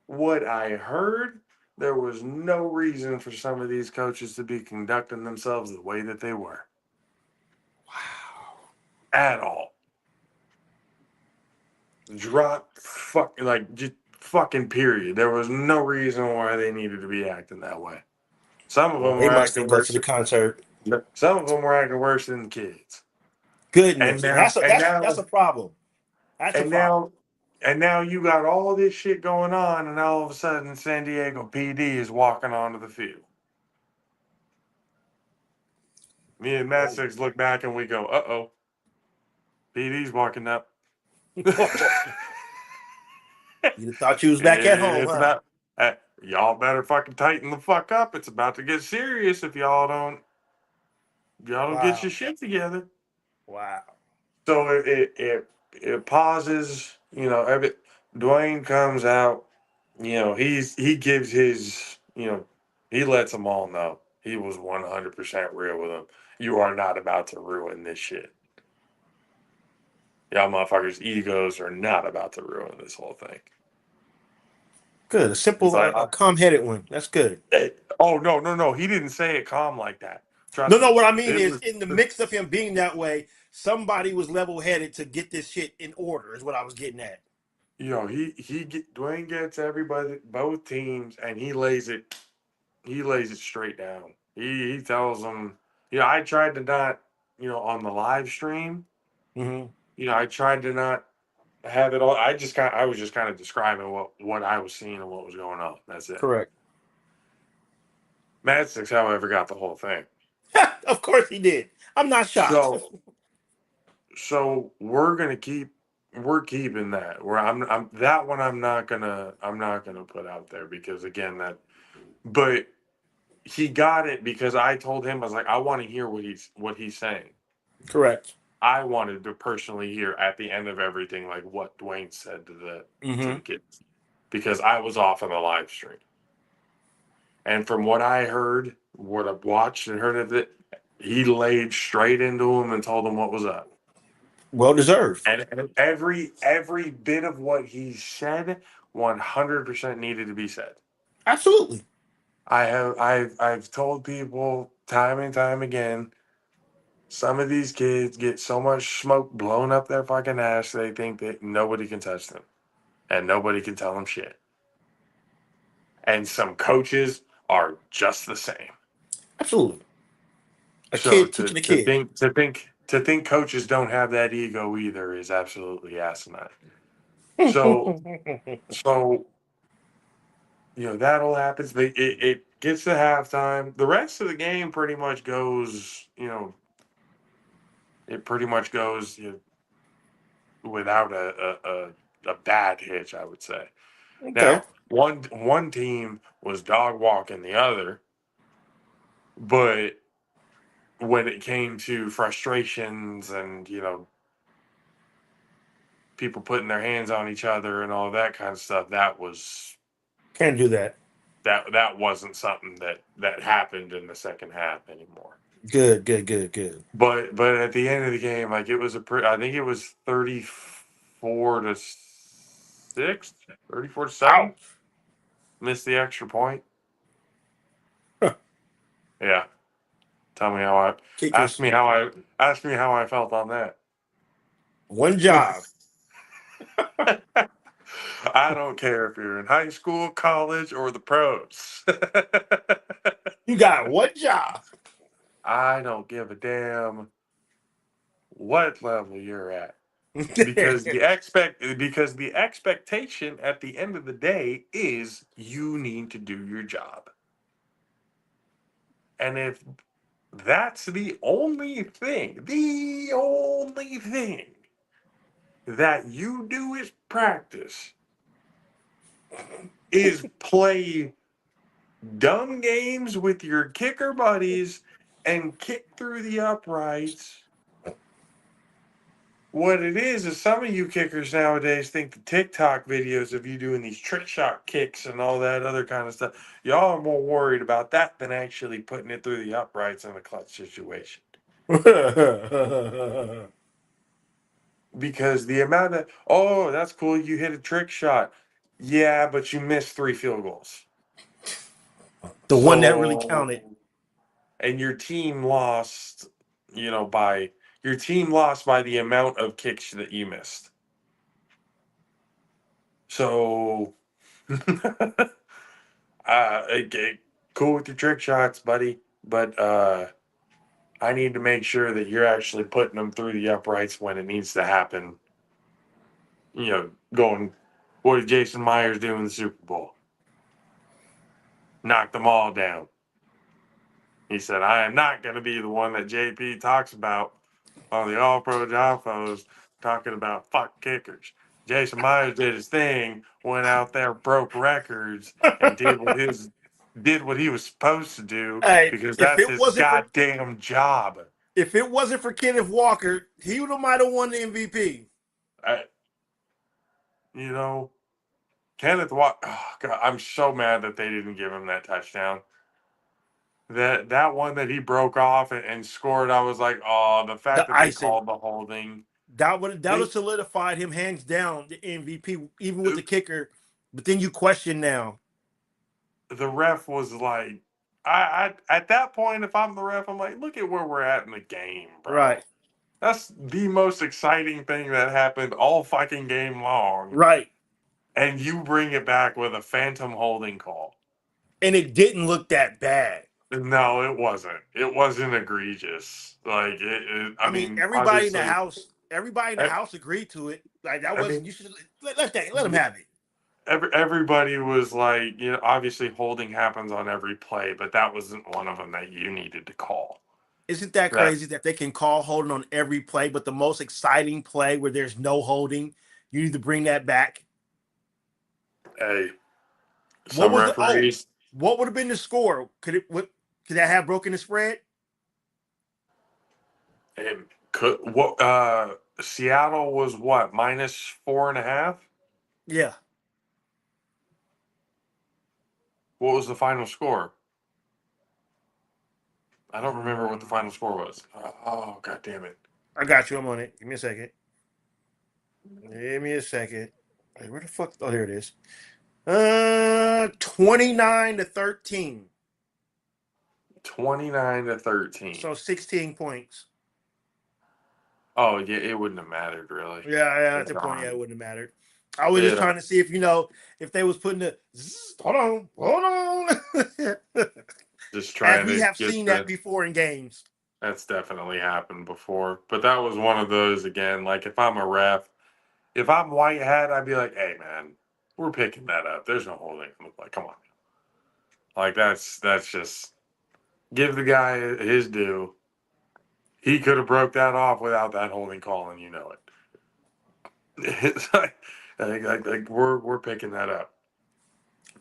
what I heard, there was no reason for some of these coaches to be conducting themselves the way that they were. Wow. At all. Drop fucking like just fucking period. There was no reason why they needed to be acting that way. Some of Well, them they were must acting didn't go to worse. the concert. Some of them were acting worse than the kids. And Goodness, and now, and that's now, a problem. That's a and problem. now, and now you got all this shit going on, and all of a sudden, San Diego PD is walking onto the field. Me and Matt Oh. Six look back and we go, "Uh oh, PD's walking up." You thought you was back at home, It's huh? about y'all better fucking tighten the fuck up. It's about to get serious if y'all don't get your Wow. shit together. Wow. So it pauses. You know, Dwayne comes out. You know, he gives his. You know, he lets them all know he was 100% real with them. You are not about to ruin this shit. Y'all motherfuckers' egos are not about to ruin this whole thing. Good. A He's simple, like, calm-headed one. That's good. oh no, he didn't say it calm like that. No, Trust no. me, What I mean it is, was. in the mix of him being that way, somebody was level-headed to get this shit in order. Is what I was getting at. You know, Dwayne gets everybody, both teams, and he lays it straight down. He tells them, you know, I tried to not, you know, on the live stream, Mm-hmm. you know, I tried to not have it all. I was just kind of describing what I was seeing and what was going on. That's it. Correct. Mad Six, however, got the whole thing. Of course he did. I'm not shocked. So so we're keeping that. Where I'm that one I'm not gonna put out there because again but he got it because I told him I was like I want to hear what he's saying. Correct. I wanted to personally hear at the end of everything like what Dwayne said to the Mm-hmm. kids because I was off on the live stream. And from what I heard, what I've watched and heard of it, he laid straight into him and told him what was up. Well deserved. And every bit of what he said 100% needed to be said. Absolutely. I've told people time and time again, some of these kids get so much smoke blown up their fucking ass they think that nobody can touch them and nobody can tell them shit. And some coaches are just the same. Absolutely. A So kid to teaching a to kid. think to think to think coaches don't have that ego either is absolutely asinine. So so you know that'll happen. It gets to halftime. The rest of the game pretty much goes. You know, it pretty much goes without a bad hitch. I would say. Okay. Now, one team was dog walking the other, but when it came to frustrations and people putting their hands on each other and all that kind of stuff, Can't do that. that wasn't something that happened in the second half anymore. Good, good, good, good. But at the end of the game, like it was I think it was 34-6, 34-7. Ouch. Missed the extra point. Huh. Yeah. Tell me how I ask Kickers. me how I ask me how I felt on that. One job. I don't care if you're in high school, college, or the pros. You got one job. I don't give a damn what level you're at. Because the expectation at the end of the day is you need to do your job. And That's the only thing that you do is practice is play dumb games with your kicker buddies and kick through the uprights. What it is some of you kickers nowadays think the TikTok videos of you doing these trick shot kicks and all that other kind of stuff, y'all are more worried about that than actually putting it through the uprights in a clutch situation. Because the amount of, oh, that's cool, you hit a trick shot. Yeah, but you missed 3 field goals. The one that really counted. And your team lost, by the amount of kicks that you missed. So, okay, cool with your trick shots, buddy, but I need to make sure that you're actually putting them through the uprights when it needs to happen. Going, what did Jason Myers do in the Super Bowl? Knock them all down. He said, I am not going to be the one that JP talks about on the All Pro JAFFOs talking about fuck kickers. Jason Myers did his thing, went out there, broke records, and did what he was supposed to do Hey, because that's his goddamn job. if it wasn't for Kenneth Walker, he would have might have won the MVP. Kenneth Walker. Oh, God, I'm so mad that they didn't give him that touchdown. That one that he broke off and scored, I was like, oh, the fact The that they icing. called the holding. That would have solidified him hands down the MVP, even with the kicker. But then you question now. The ref was like, I at that point, if I'm the ref, I'm like, look at where we're at in the game, bro. Right. That's the most exciting thing that happened all fucking game long. Right. And you bring it back with a phantom holding call. And it didn't look that bad. No, it wasn't. It wasn't egregious. Like I mean, everybody in the house, agreed to it. Like that wasn't. You should let him have it. Everybody was like, obviously holding happens on every play, but that wasn't one of them that you needed to call. Isn't that crazy that they can call holding on every play, but the most exciting play where there's no holding, you need to bring that back? Hey, some referees. What would have been the score? Could that have broken the spread? Seattle was what, -4.5? Yeah. What was the final score? I don't remember what the final score was. Oh, God damn it. I got you. I'm on it. Give me a second. Hey, where the fuck? Oh, there it is. 29-13. 29-13. So 16 points. Oh, yeah, it wouldn't have mattered, really. Yeah, at the point, it wouldn't have mattered. I was just trying to see if they was putting the hold on. Just trying we have seen that before in games. That's definitely happened before. But that was one of those, again, like if I'm a ref, if I'm white hat, I'd be like, hey, man, we're picking that up. There's no holding. I'm like, come on. Like, that's just, give the guy his due. He could have broke that off without that holding call, and you know it. It's like we're picking that up.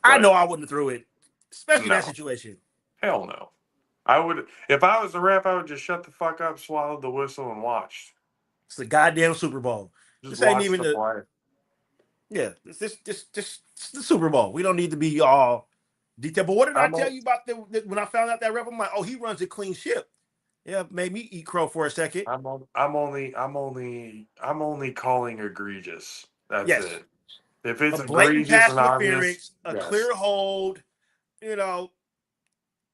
But I know I wouldn't have threw it, especially in that situation. Hell no. I would, if I was the ref, I would just shut the fuck up, swallow the whistle, and watch. It's the goddamn Super Bowl. Just this ain't even the play. Yeah, this the Super Bowl. We don't need to be all detailed. But what did I tell you about when I found out that ref? I'm like, oh, he runs a clean ship. Yeah, made me eat crow for a second. I'm only calling egregious. That's it. If it's a blatant egregious pass interference, clear hold,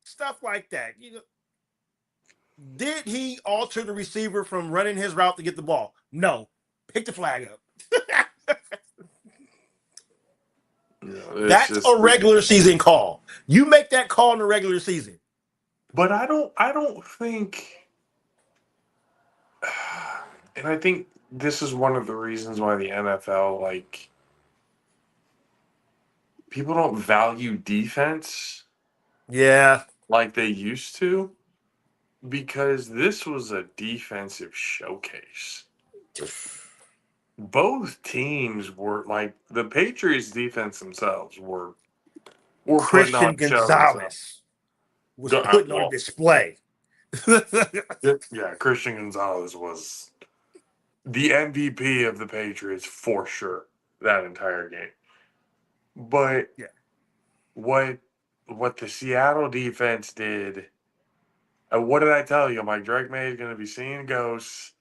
stuff like that. Did he alter the receiver from running his route to get the ball? No. Pick the flag up. That's a regular season call. You make that call in the regular season. But I don't think, and I think this is one of the reasons why the NFL, like, people don't value defense. Yeah. Like they used to. because this was a defensive showcase. Both teams were like the Patriots defense themselves were putting Christian on shows. Gonzalez was putting on a Well, display. yeah, Christian Gonzalez was the MVP of the Patriots for sure that entire game. But Yeah. what the Seattle defense did, what did I tell you? I'm like, Drake May is going to be seeing ghosts.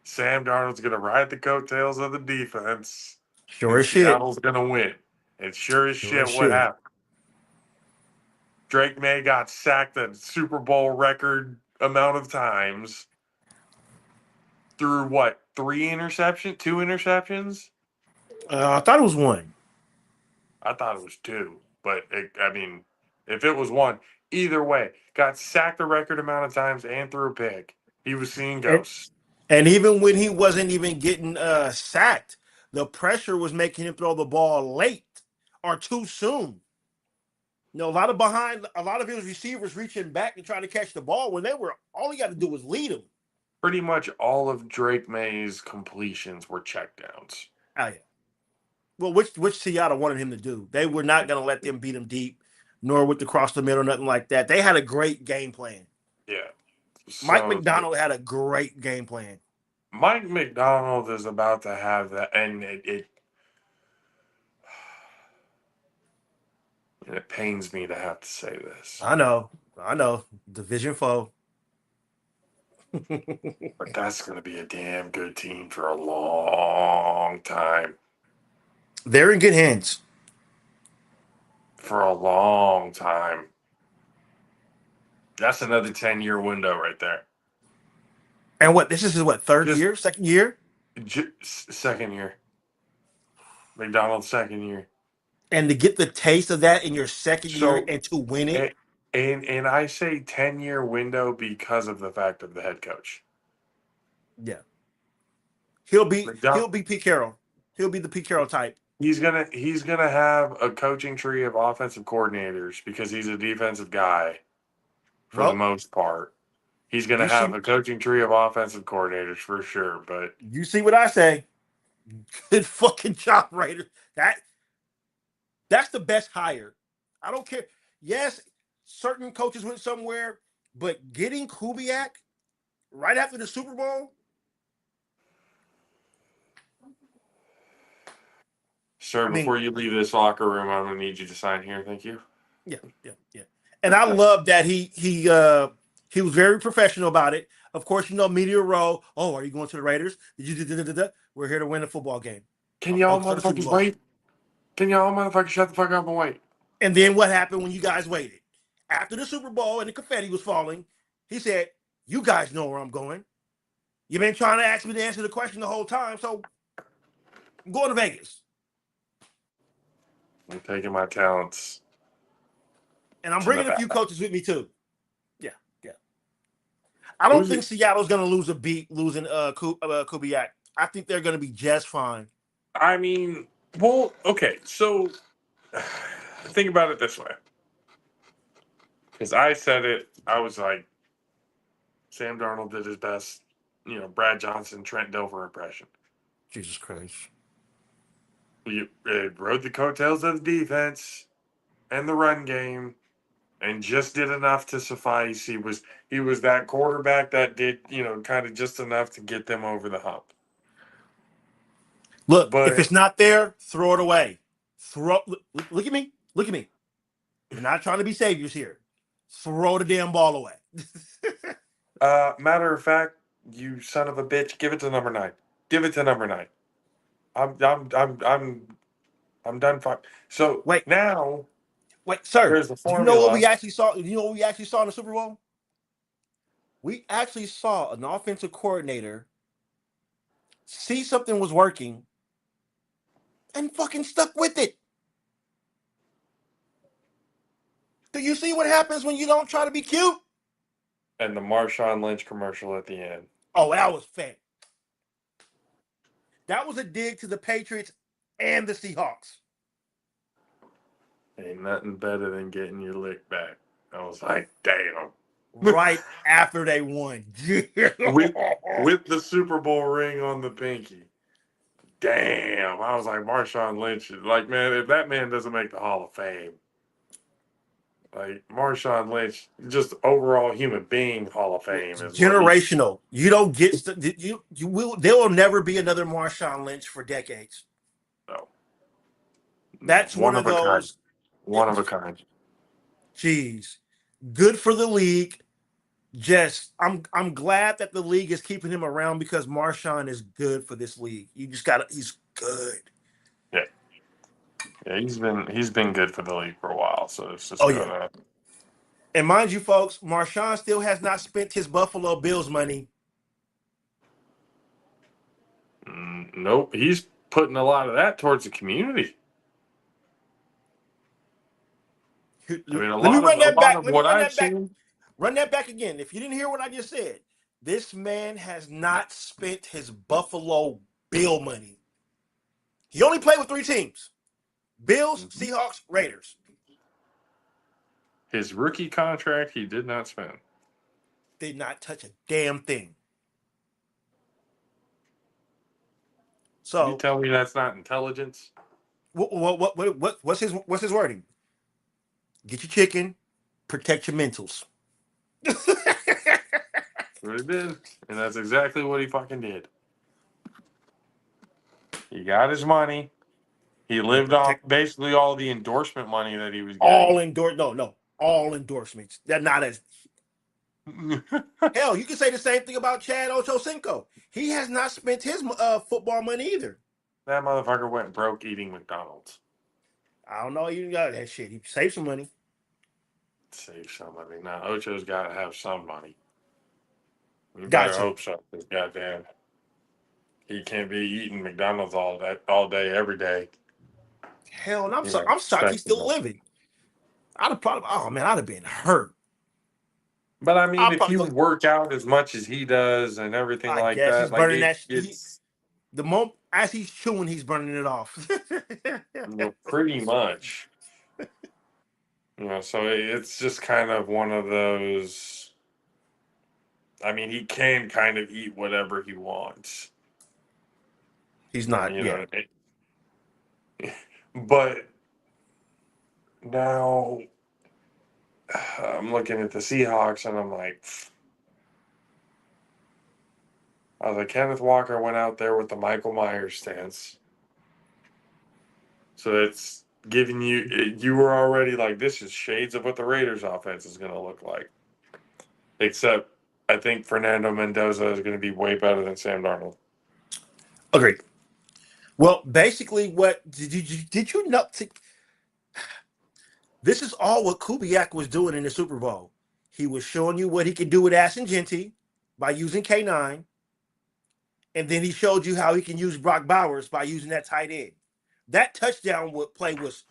Sam Darnold's going to ride the coattails of the defense, Sure and as shit. Seattle's going to win. And sure as Sure as shit, what shit. happened? Drake May got sacked a Super Bowl record amount of times through what? Two interceptions? I thought it was one. I thought it was two, but I mean, if it was one, either way, got sacked a record amount of times and threw a pick. He was seeing And, ghosts. and even when he wasn't even getting sacked, the pressure was making him throw the ball late or too soon. A lot of his receivers reaching back and trying to catch the ball when they were all he got to do was lead them. Pretty much all of Drake May's completions were checkdowns. Oh yeah. Well, which Seattle wanted him to do. They were not going to let them beat him deep, nor with the cross the middle, nothing like that. They had a great game plan. Yeah. Mike So McDonald had a great game plan. Mike McDonald is about to have that, and it pains me to have to say this, I know. Division foe. but that's going to be a damn good team for a long time. They're in good hands. For a long time. That's another 10-year window right there. And this is his third Just year, second year? second year. McDonald's second year. And to get the taste of that in your second year So, and to win it. and I say 10-year window because of the fact of the head coach. Yeah. He'll be McDonald, Pete Carroll. He'll be the Pete Carroll type. he's gonna have a coaching tree of offensive coordinators because he's a defensive guy for the Well, most part. He's gonna you see have a coaching tree of offensive coordinators for sure, but you see what I say. Good fucking job, Raiders. That's the best hire. I don't care. Yes, certain coaches went somewhere, but getting Kubiak right after the Super Bowl. sir, before you leave this locker room, I'm gonna need you to sign here. Thank you. Yeah. And I love that he was very professional about it. Of course, media row. Oh, are you going to the Raiders? We're here to win a football game. Can y'all motherfuckers wait? Can y'all motherfuckers shut the fuck up and wait? And then what happened when you guys waited? After the Super Bowl and the confetti was falling, he said, "You guys know where I'm going. You've been trying to ask me to answer the question the whole time, so I'm going to Vegas. I'm taking my talents. And I'm bringing a few coaches with me too." Yeah. I don't think Seattle's going to losing Kubiak. I think they're going to be just fine. I mean, well, okay, so think about it this way. Because I said it, I was like, Sam Darnold did his best, Brad Johnson, Trent Dilfer impression. Jesus Christ. He rode the coattails of the defense and the run game and just did enough to suffice. He was that quarterback that did, kind of just enough to get them over the hump. Look, But if it's not there, throw it away. Look at me. We're not trying to be saviors here. Throw the damn ball away. matter of fact, you son of a bitch, give it to number 9. Give it to number 9. I'm done. So Wait, now, sir. there's a Do you formula. know what we actually saw? You know what we actually saw in the Super Bowl? We actually saw an offensive coordinator see something was working and fucking stuck with it. Do you see what happens when you don't try to be cute? And the Marshawn Lynch commercial at the end. Oh, that was fake. That was a dig to the Patriots and the Seahawks. Ain't nothing better than getting your lick back. I was like, damn. right after they won. with with the Super Bowl ring on the pinky. Damn, I was like Marshawn Lynch. Like, man, if that man doesn't make the Hall of Fame, like Marshawn Lynch, just overall human being Hall of Fame is what he. Generational. You don't get you will. There will never be another Marshawn Lynch for decades. No, no, That's one one of of a kind, those. one of a kind. Geez, good for the league. Just I'm glad that the league is keeping him around because Marshawn is good for this league. You just got to he's good. Yeah, yeah, he's been good for the league for a while, so it's Oh just yeah. gonna. And mind you, folks, Marshawn still has not spent his Buffalo Bills money. Nope, he's putting a lot of that towards the community. I mean, a Let me lot of run a that lot back. of Let me what run I've that back. seen. Run that back again. If you didn't hear what I just said, this man has not spent his Buffalo Bill money. He only played with 3 teams: Bills, Mhm. Seahawks, Raiders. His rookie contract, he did not spend. Did not touch a damn thing. You So tell me that's not intelligence? what's his wording? Get your chicken, protect your mentals. That's what he did, and that's exactly what he fucking did. He got his money. He And lived off protect basically all the endorsement money that he was all getting. endorse. No, all endorsements. They're not as hell. You can say the same thing about Chad Ochocinco. He has not spent his football money either. That motherfucker went broke eating McDonald's. I don't know. You got that shit. He saved some money. Save some money. Now Ocho's got to have some money. You Got better to. hope so. Cause goddamn, he can't be eating McDonald's all day, every day. Hell, and I'm You sorry. know, I'm shocked he's expecting still that. living. I'd have probably. Oh man, I'd have been hurt. But I mean, I'll if probably you go. work out as much as he does and everything I like guess he's that, like burning that. it's The moment as he's chewing, he's burning it off. pretty much. So it's just kind of one of those. I mean, he can kind of eat whatever he wants. He's not. You Yeah, know, but now I'm looking at the Seahawks and I was like, Kenneth Walker went out there with the Michael Myers stance. So it's giving you were already like, this is shades of what the Raiders offense is going to look like. Except I think Fernando Mendoza is going to be way better than Sam Darnold. agreed. Well, basically, what did you know? This is all what Kubiak was doing in the Super Bowl. He was showing you what he could do with Ashton Genty by using K9, and then he showed you how he can use Brock Bowers by using that tight end. That touchdown play was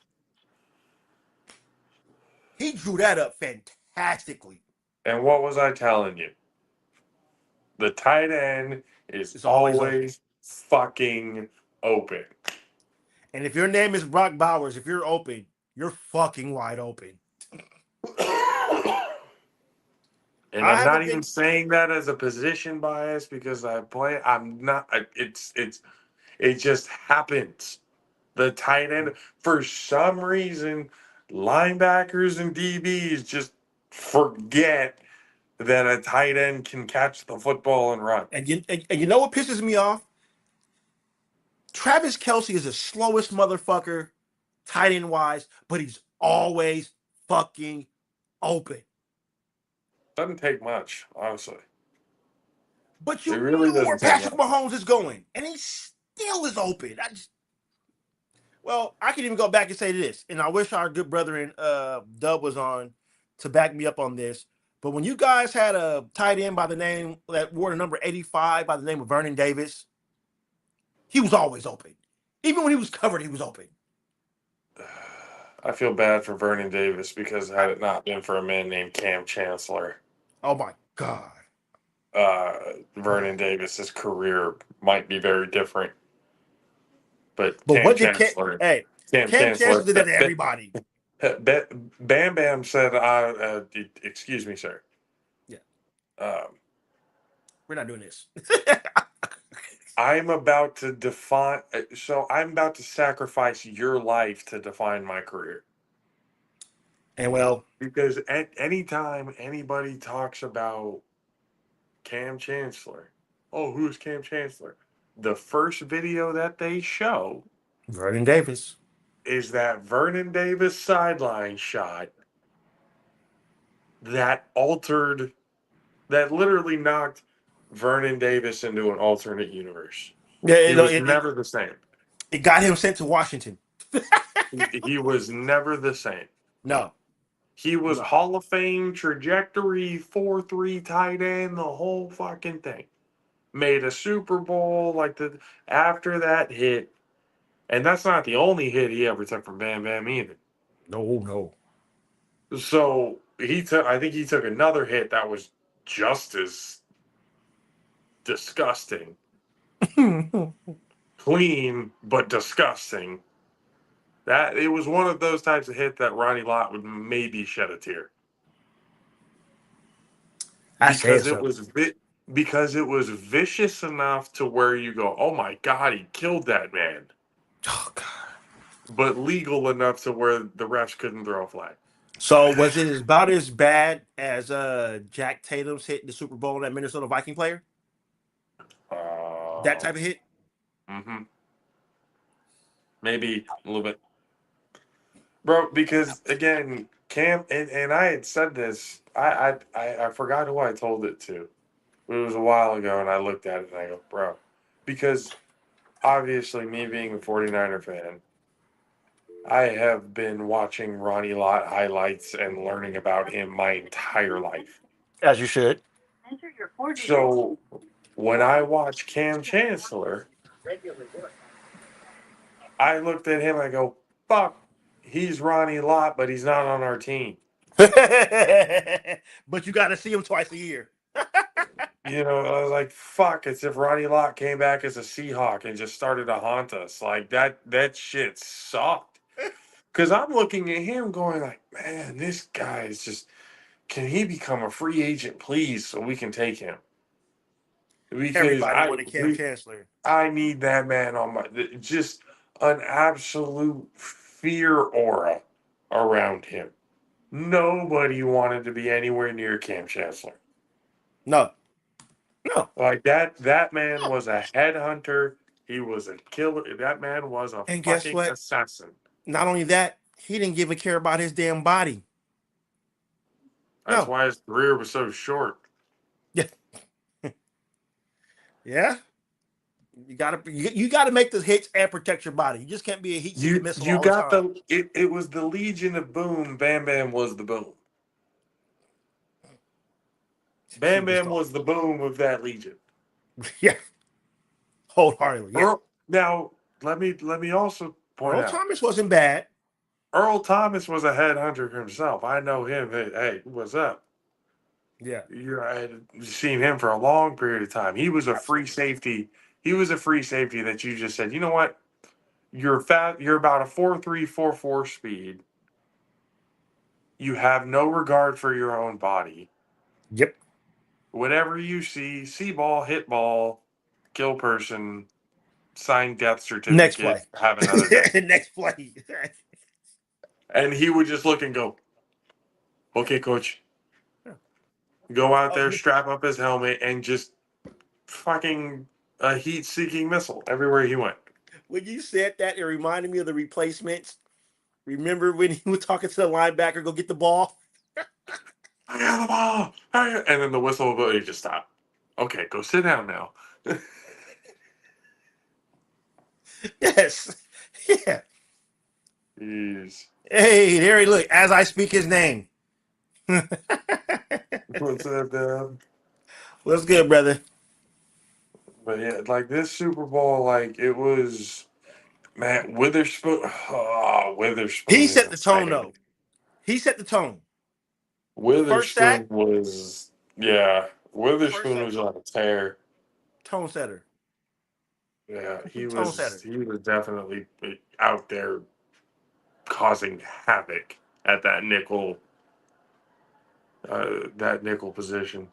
he drew that up fantastically. And what was I telling you? The tight end is It's always open. always fucking open. And if your name is Brock Bowers, if you're open, you're fucking wide open. And I I'm not haven't even been. saying that as a position bias because I play. I'm not. It just happens. The tight end, for some reason, linebackers and DBs just forget that a tight end can catch the football and run. And you know what pisses me off? Travis Kelce is the slowest motherfucker, tight end wise, but he's always fucking open. Doesn't take much, honestly. But It you really know where doesn't take Patrick much. Mahomes is going, and he still is open. I can even go back and say this, and I wish our good brother in Dub was on to back me up on this. But when you guys had a tight end by the name that wore the number 85 by the name of Vernon Davis, he was always open. Even when he was covered, he was open. I feel bad for Vernon Davis because I, had it not been for a man named Cam Chancellor, oh my God. Vernon Davis's career might be very different. But But what did Cam Cam Chancellor Chancellor, did that to everybody. Bam Bam said, "Excuse me, sir. Um, We're not doing this. I'm about to define. So I'm about to sacrifice your life to define my career. And well, Because at any time anybody talks about Cam Chancellor, oh, who's Cam Chancellor? The first video that they show Vernon Davis. is that Vernon Davis sideline shot that altered, that literally knocked Vernon Davis into an alternate universe. Yeah, He was never the same. it got him sent to Washington. He was never the same. No. He was No. Hall of Fame trajectory, 4-3 tight end, the whole fucking thing. Made a Super Bowl like the after that hit, and that's not the only hit he ever took from Bam Bam either. No. So he took, I think he took another hit that was just as disgusting, clean but disgusting. That it was one of those types of hit that Ronnie Lott would maybe shed a tear I said because it so. was because it was vicious enough to where you go, oh my god, he killed that man, Oh God. but legal enough to where the refs couldn't throw a flag. So was it about as bad as Jack Tatum's hit in the Super Bowl, that Minnesota Viking player? That type of hit? Mm-hmm. Maybe a little bit, bro. Because again, Cam and I had said this. I forgot who I told it to. It was a while ago, and I looked at it and I go, bro, because obviously me being a 49er fan, I have been watching Ronnie Lott highlights and learning about him my entire life. As you should. So when I watch Cam Chancellor, I looked at him. I go, fuck, he's Ronnie Lott, but he's not on our team. But you got to see him twice a year. You know, I was like, fuck, it's if Ronnie Lott came back as a Seahawk and just started to haunt us. Like that shit sucked. Cause I'm looking at him going like, man, this guy is just, can he become a free agent, please, so we can take him? Because Everybody wanted Cam Chancellor. I need that man on my, just an absolute fear aura around him. Nobody wanted to be anywhere near Cam Chancellor. No. Like that man was a headhunter. He was a killer. That man was a And guess fucking what? assassin. Not only that, he didn't give a care about his damn body. That's No. why his career was so short. Yeah. Yeah. You gotta make the hits and protect your body. You just can't be a heat-seeking missile You all the got time. it was the Legion of Boom. Bam Bam was the boom. Bam Bam was the boom of that Legion. Yeah. Wholeheartedly. Yeah. Now let me also point Earl out, Thomas wasn't bad. Earl Thomas was a headhunter himself. I know him. Hey, what's up? Yeah. I had seen him for a long period of time. He was a free Absolutely. safety. He was a free safety that you just said, you know what? You're fat. You're about a 4.3, 4.4 speed. You have no regard for your own body. Yep. Whatever you see ball, hit ball, kill person, sign death Next certificate, play. have another day. Next play. And he would just look and go, okay, coach. Go out there, strap up his helmet, and just fucking a heat-seeking missile everywhere he went. When you said that, it reminded me of the replacements. Remember when he was talking to the linebacker, go get the ball? I got the ball. And then the whistle will just stop. Okay, go sit down now. Yes. Yeah. Jeez. Hey, there he look. As I speak his name. What's up, Dad? What's good, brother? But yeah, like this Super Bowl, like it was, man, Witherspoon. Oh, He Witherspoon is set the tone, insane. though. He set the tone. The first Witherspoon sack, was, yeah, the first Witherspoon sack, was on a tear. tone setter. Yeah, he Tone was setter. he was definitely out there causing havoc at that nickel position.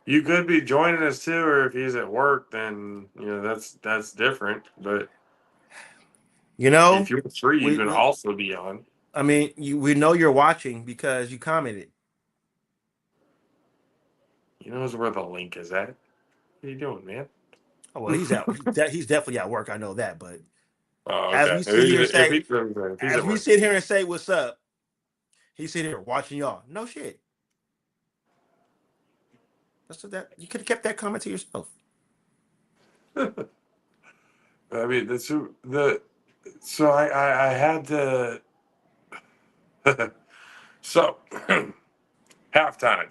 You could be joining us too, or if he's at work, then that's different. But You know, if you're free, you we, can we also be on. I mean, we know you're watching because you commented. He knows where the link is at. What are you doing, man? Oh well, he's out. He's definitely at work. I know that. But Oh, as okay. we sit here and say, If he's as at we work, sit here and say what's up, he's sitting here watching y'all. No shit. That's what that you could have kept that comment to yourself. I mean, so I had to. So halftime.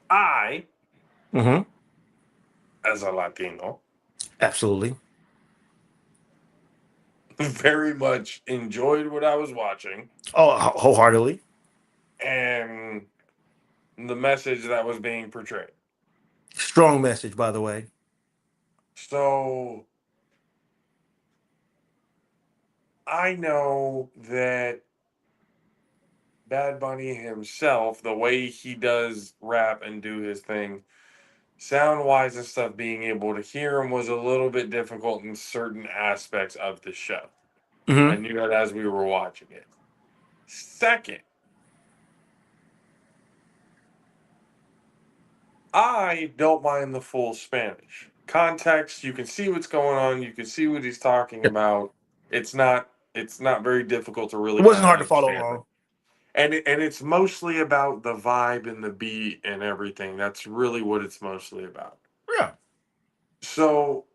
I, Mm-hmm. as a Latino, Absolutely. very much enjoyed what I was watching Oh, wholeheartedly. and the message that was being portrayed. Strong message, by the way. So I know that Bad Bunny himself, the way he does rap and do his thing, sound wise and stuff, being able to hear him was a little bit difficult in certain aspects of the show. I Mm-hmm. knew that as we were watching it. Second, I don't mind the full Spanish context. You can see what's going on. You can see what he's talking Yep. about. It's not very difficult to It really wasn't kind of hard to follow understand it. along. And it's mostly about the vibe and the beat and everything. That's really what it's mostly about. Yeah. So,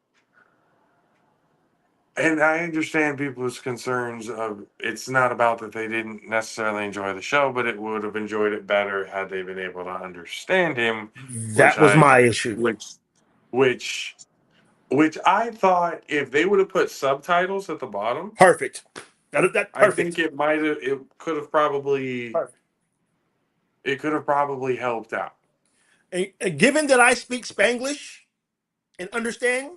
and I understand people's concerns of it's not about that they didn't necessarily enjoy the show, but it would have enjoyed it better had they been able to understand him, which That was I my issue. which which I thought if they would have put subtitles at the bottom, Perfect. That I think perfect. it could have probably Perfect. helped out. And given that I speak Spanglish and understand,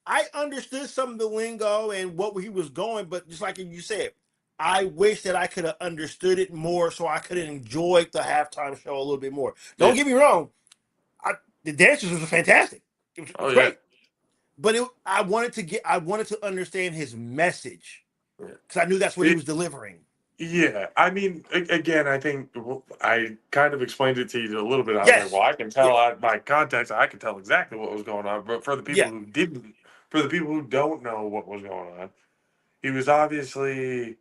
I understood some of the lingo and what he was going, but just like you said, I wish that I could have understood it more so I could have enjoyed the halftime show a little bit more. Don't Yeah. get me wrong, the dancers was fantastic. It Oh was yeah. great. But I wanted to understand his message Yeah. because I knew that's what he It, was delivering. yeah. I mean, again, I think I kind of explained it to you a little bit. I was like, Yes. well, I can Yeah. tell by context, I can tell exactly what was going on. But for the Yeah. people who didn't, for the people who don't know what was going on, he was obviously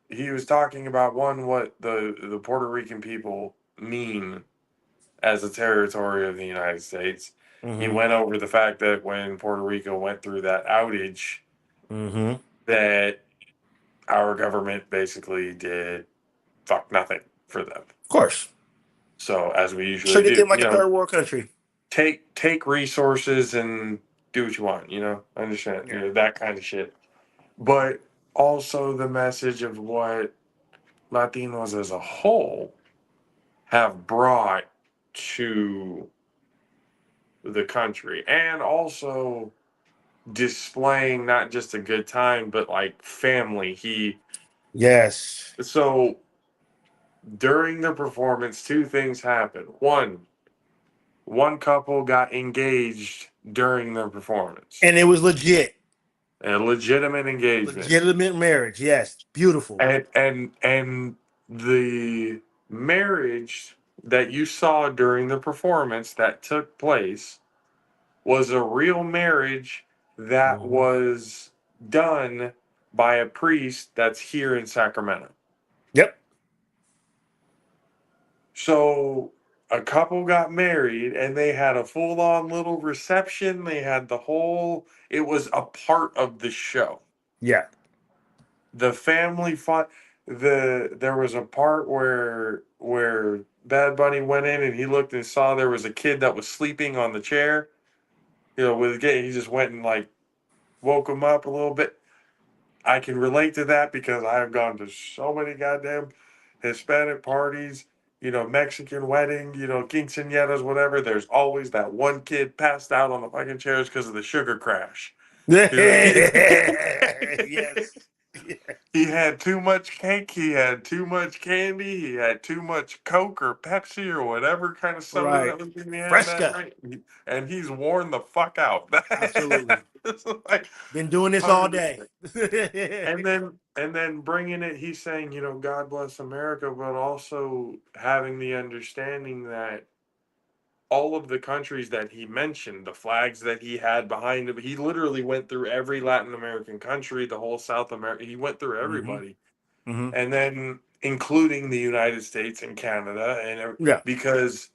he was talking about one what the Puerto Rican people mean as a territory of the United States. He Mm-hmm. went over the fact that when Puerto Rico went through that outage, Mm-hmm. Of that our government basically did fuck nothing for them. course. So as we usually Treated do, them like a third world country. take resources and do what you want. I understand Yeah. that kind of shit. But also the message of what Latinos as a whole have brought to the country, and also displaying not just a good time but like family. He Yes. so during the performance, two things happened. One couple got engaged during the performance, And it was legit. a legitimate engagement, Legitimate marriage. Yes. Beautiful. and the marriage that you saw during the performance that took place was a real marriage that Mm-hmm. was done by a priest that's here in Sacramento. Yep. So a couple got married and they had a full on little reception. They had it was a part of the show. Yeah. The family fun. There was a part where Bad Bunny went in and he looked and saw there was a kid that was sleeping on the chair. He just went and like woke him up a little bit. I can relate to that because I have gone to so many goddamn Hispanic parties, Mexican wedding, quinceañeras, whatever. There's always that one kid passed out on the fucking chairs because of the sugar crash. You know? Yes. He had too much cake. He had too much candy. He had too much Coke or Pepsi or whatever kind of soda Right. that was in the hand that Fresca. night. And he's worn the fuck out. Absolutely. It's like Been doing this all day. 100%. And then bringing it, he's saying, God bless America, but also having the understanding that all of the countries that he mentioned, the flags that he had behind him, he literally went through every Latin American country, the whole South America. He went through hmm everybody, hmm and then including the United States and Canada, Yeah. because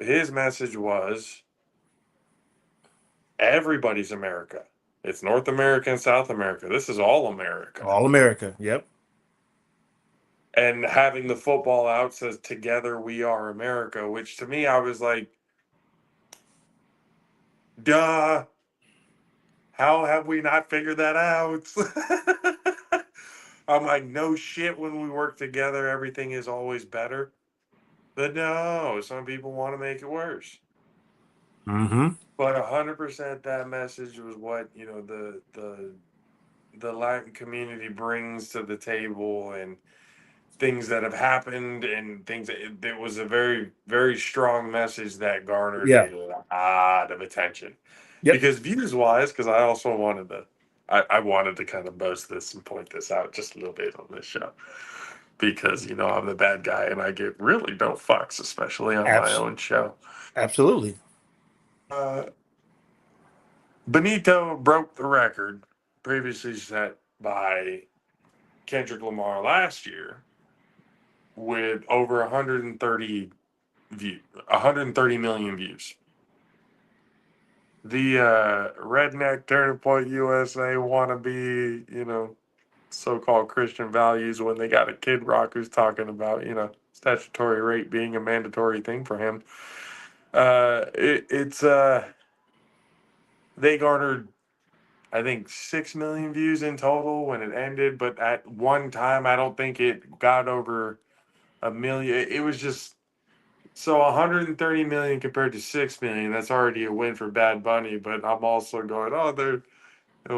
his message was everybody's America. It's North America and South America. This is all America. All America. Yep. And having the football out says "Together we are America," which to me I was like, duh. How have we not figured that out? I'm like, no shit, when we work together, everything is always better. But no, some people want to make it worse. hmm But 100% that message was what, the Latin community brings to the table, and things that have happened, and things that it was a very, very strong message that garnered Yeah. a lot of attention. Yep. Because views wise, because I also wanted to, I wanted to kind of boast this and point this out just a little bit on this show. Because, I'm the bad guy and I get really no fucks, especially on my Abs- own show. absolutely. Uh, Benito broke the record previously set by Kendrick Lamar last year with over 130 million views. The redneck Turning Point USA wannabe, so-called Christian values, when they got a Kid Rock who's talking about, statutory rape being a mandatory thing for him. It's they garnered, I think, 6 million views in total when it ended, but at one time I don't think it got over a million. It was just, so 130 million compared to 6 million. That's already a win for Bad Bunny. But I'm also going, oh,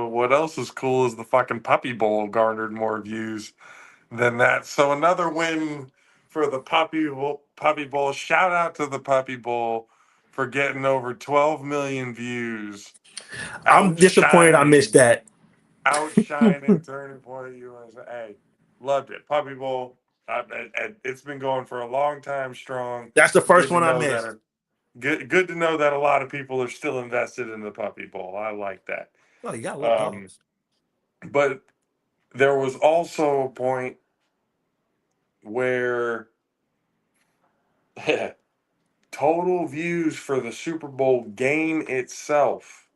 what else is cool is the fucking Puppy Bowl garnered more views than that. So another win for the Puppy Bowl. Puppy Bowl. Shout out to the Puppy Bowl for getting over 12 million views, I'm disappointed I missed outshining, that. outshining Turning Point USA. Hey, loved it. Puppy Bowl. It's been going for a long time strong. That's the Good first to one I know that. missed. Good to know that a lot of people are still invested in the Puppy Bowl. I like that. Oh, you gotta love Um, dogs. but there was also a point where total views for the Super Bowl game itself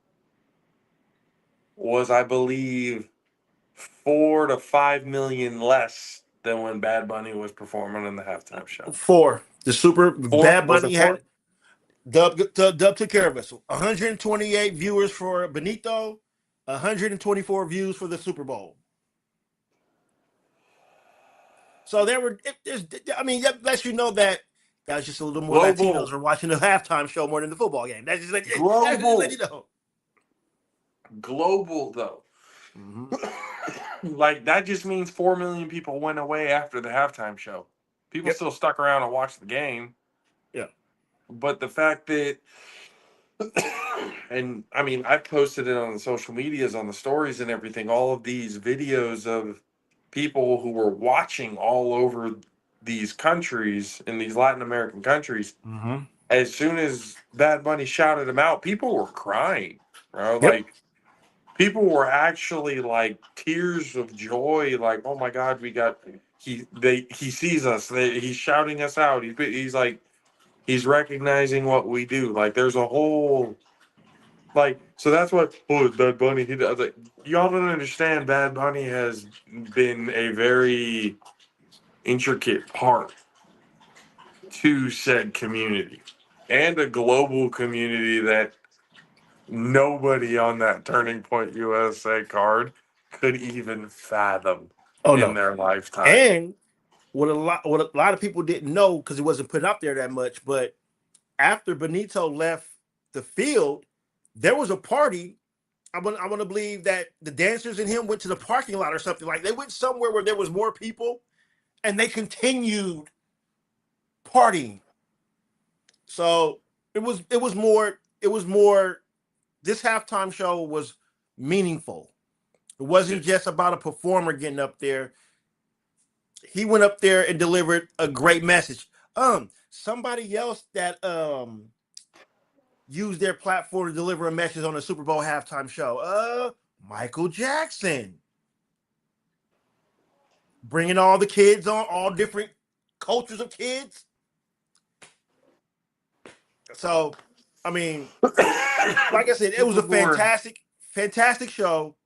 was, I believe, 4 to 5 million less than when Bad Bunny was performing in the halftime show. Four. The super Four? Bad Was it Bunny four? had Dub took care of us. 128 viewers for Benito, 124 views for the Super Bowl. So there were. I mean, that lets you know that was just a little more Latinos Global. were watching the halftime show more than the football game. That's just let you Global. know. Global, though. Mm-hmm. Like, that just means 4 million people went away after the halftime show. People Yep. still stuck around and watched the game. Yeah. But the fact that, and I mean, I posted it on the social medias, on the stories and everything, all of these videos of people who were watching all over these countries, in these Latin American countries. Mm-hmm. As soon as Bad Bunny shouted him out, people were crying, bro. Yep. Like, people were actually like tears of joy, like, oh my God, he sees us. He's shouting us out. He's like, he's recognizing what we do. Like, there's a whole, like, so that's what, oh, it's Bad Bunny. He does, like, y'all don't understand. Bad Bunny has been a very intricate part to said community, and a global community that nobody on that Turning Point USA card could even fathom Oh in no. their lifetime. And what a lot of people didn't know because it wasn't put up there that much, but after Benito left the field, there was a party I want to believe that the dancers and him went to the parking lot or something. Like they went somewhere where there was more people, and they continued partying. So it was more. This halftime show was meaningful. It wasn't Yes. just about a performer getting up there. He went up there and delivered a great message. Somebody else that used their platform to deliver a message on the Super Bowl halftime show. Michael Jackson, bringing all the kids on, all different cultures of kids. So, I mean, like I said, it was People a who are fantastic show.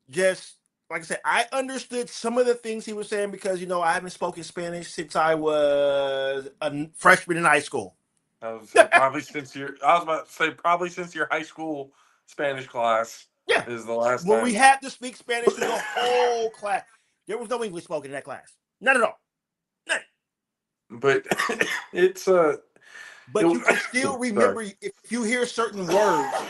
Just like I said, I understood some of the things he was saying because I haven't spoken Spanish since I was a freshman in high school. I was say probably since your I was about to say probably since your high school Spanish class Yeah, is the last when we time. had to speak Spanish through the whole class, there was no English spoken in that class. None at all. None. But it's But you can still sorry. remember if you hear certain words,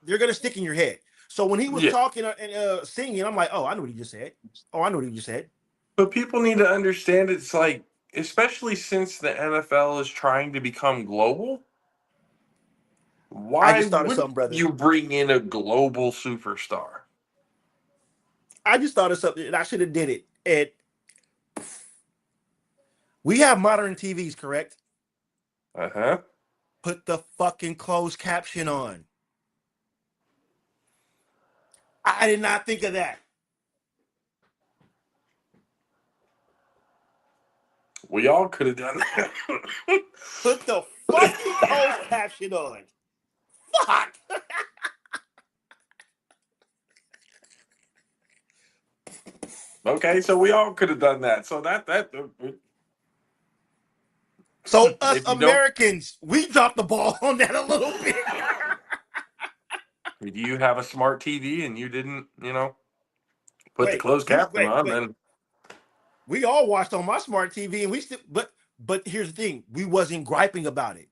they're gonna stick in your head. So when he was Yeah. talking and singing, I'm like, oh, I know what he just said. Oh, I know what he just said. But people need to understand it's like especially since the NFL is trying to become global, I why just thought of wouldn't something, brother. you bring in a global superstar? I just thought of something, and I should have did it. And we have modern TVs, correct? Uh-huh. Put the fucking closed caption on. I did not think of that. We all could have done that. Put the fucking closed caption on. Fuck. Okay, so we all could have done that. So that So us if you don't, Americans, we dropped the ball on that a little bit. if you have a smart TV and you didn't, put the wait, closed we caption wait, on, wait. then We all watched on my smart TV, and we still. But here's the thing: we wasn't griping about it.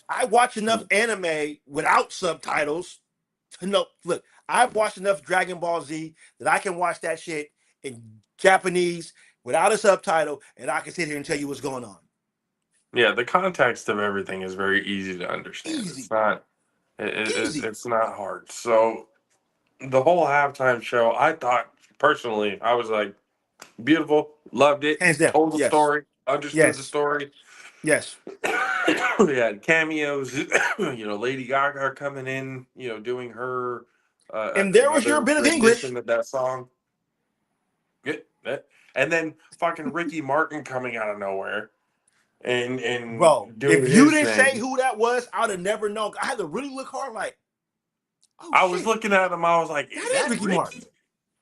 I watch enough anime without subtitles to know. Look, I've watched enough Dragon Ball Z that I can watch that shit in Japanese without a subtitle, and I can sit here and tell you what's going on. yeah, the context of everything is very easy to understand. It's Easy, not easy. it's not hard. So the whole halftime show, I thought personally, I was like, beautiful, loved it, Hands down. told the Yes, story, understood the yes, story. yes. We had cameos, Lady Gaga coming in, doing her And there was your another bit of rendition English. of that song. Good. And then fucking Ricky Martin coming out of nowhere and Bro, doing if you his didn't say thing. who that was, I'd have never known. I had to really look hard, like, oh I was shit, looking at him, I was like, is that is that Ricky Ricky? Martin.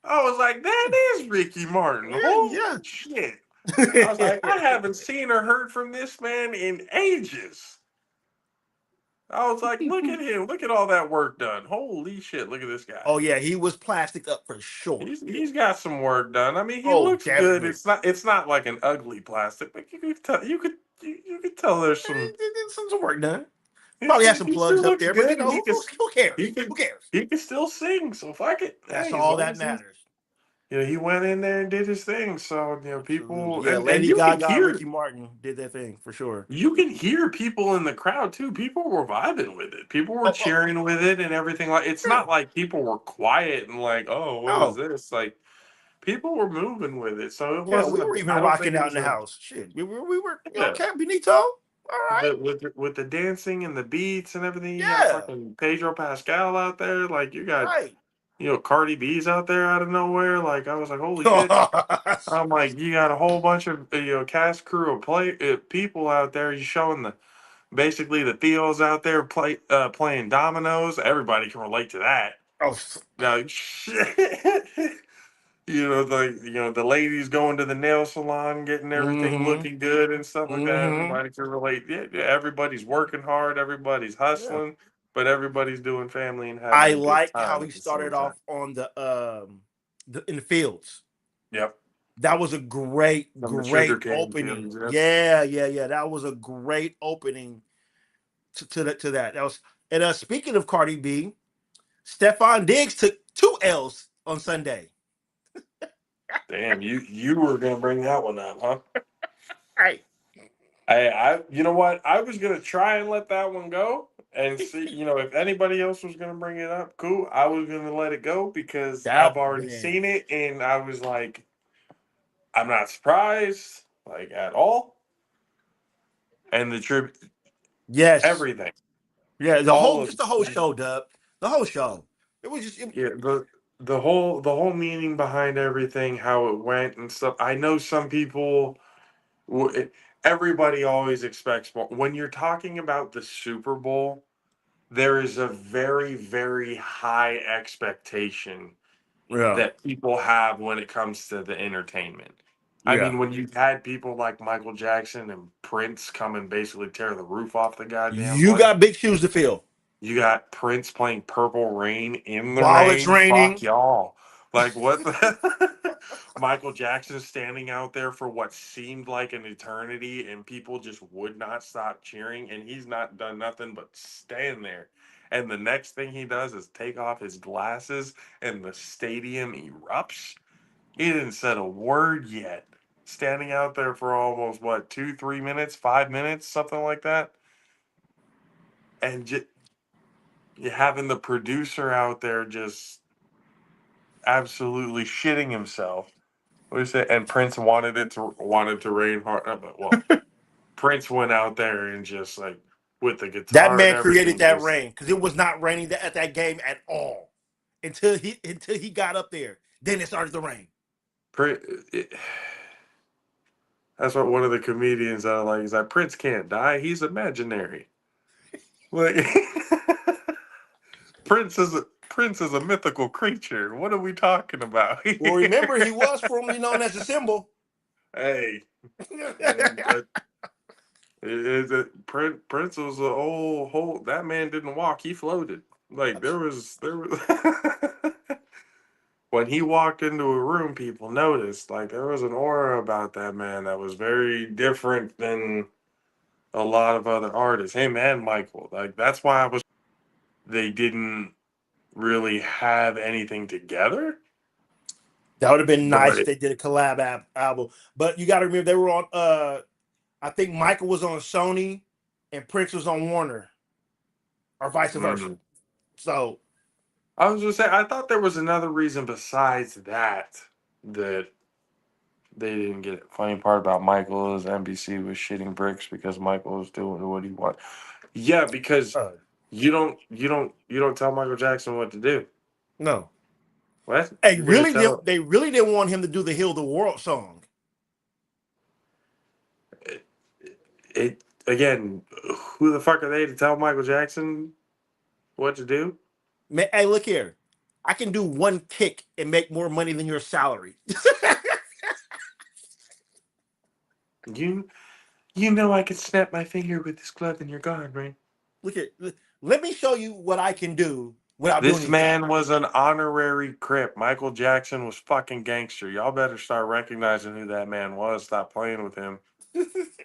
I was like, that is Ricky Martin. Holy Yeah, shit. I was like, I yeah. haven't seen or heard from this man in ages. I was like, look at him. Look at all that work done. Holy shit, look at this guy. Oh yeah, he was plastic up for sure. He's got some work done. I mean, he Oh, looks good. definitely. It's not like an ugly plastic, but you could tell there's some. Some work done. Probably had some He still plugs up looks there, but good, and who cares? he Who could cares? he could still sing. So fuck it. That's Hey, as all long that as he matters. he went in there and did his thing. So Absolutely. people Yeah, and Lady you can Gaga, hear Ricky Martin did their thing for sure. people in the crowd too. People were vibing with it. People were Oh, cheering with it and everything. Like it's yeah. not like people were quiet and like, oh, what is No. this? Like people were moving with it. So it Yeah, wasn't we a. were even I don't think rocking it out in was the a. house. Shit. We were Yeah. okay, Benito. All right. With the dancing and the beats and everything, you got Yeah. fucking Pedro Pascal out there. Like you got Right. Cardi B's out there out of nowhere. Like I was like, holy shit. I'm like, you got a whole bunch of cast crew of people out there. You showing basically the Theos out there playing dominoes. Everybody can relate to that. oh, Now, the ladies going to the nail salon, getting everything mm-hmm. looking good and stuff like that. Mm-hmm. Everybody can relate. Yeah, yeah, everybody's working hard. Everybody's Yeah. hustling, but everybody's doing family and having I a good like how time he at the same started time. off on in the fields. Yep. That was a From the sugar great cane opening. fields. Yep. Yeah. That was a great opening to that. That was, and speaking of Cardi B, Stephon Diggs took 2 L's on Sunday. Damn, you were gonna bring that one up, huh? Right. You know what? I was gonna try and let that one go and see, if anybody else was gonna bring it up, cool. I was gonna let it go because I've That already man. seen it, and I was like, I'm not surprised, like at all. And the trip, Yes. everything, Yeah. all of Just the whole show, Dub. The whole show. It was just. yeah, the whole meaning behind everything, how it went and stuff. I know some people. Everybody always expects more. When you're talking about the Super Bowl, there is a very, very high expectation Yeah. that people have when it comes to the entertainment. I Yeah. mean, when you've had people like Michael Jackson and Prince come and basically tear the roof off the goddamn You place. got big shoes to fill. You got Prince playing Purple Rain in the While it's rain. raining. Fuck y'all. Like, what the? Michael Jackson standing out there for what seemed like an eternity, and people just would not stop cheering, and he's not done nothing but stand there. And the next thing he does is take off his glasses, and the stadium erupts. He didn't said a word yet. Standing out there for almost, what, 2, 3 minutes, 5 minutes, something like that. And just you having the producer out there just absolutely shitting himself. What do you say? And Prince wanted to rain hard. But well, Prince went out there and just like with the That guitar and man created everything. that Just rain because it was not raining at that game at all until he got up there. Then it started to rain. it, that's what one of the comedians I like. He's like, Prince can't die. He's imaginary. Like Prince is a mythical creature. What are we talking about? Well, remember he was formerly known as a symbol. Hey, that, Prince was a whole. That man didn't walk; he floated. Like there was when he walked into a room, people noticed. Like there was an aura about that man that was very different than a lot of other artists. Him and Michael. Like that's why I was. They didn't really have anything together. That would have been nice But if they did a collab album. But you got to remember they were on. I think Michael was on Sony and Prince was on Warner, or vice versa. mm, So I was gonna say I thought there was another reason besides that they didn't get it. Funny part about Michael is NBC was shitting bricks because Michael was doing what he wanted. Yeah, because you don't tell Michael Jackson what to do. no, What? they You're gonna really tell didn't. They really didn't want him to do the "Heal the World" song. it again, who the fuck are they to tell Michael Jackson what to do? Man, hey, look here. I can do one kick and make more money than your salary. You you know I could snap my finger with this glove and you're gone, right? Look at. Let me show you what I can do without doing This anything. man was an honorary Crip. Michael Jackson was fucking gangster. Y'all better start recognizing who that man was. Stop playing with him.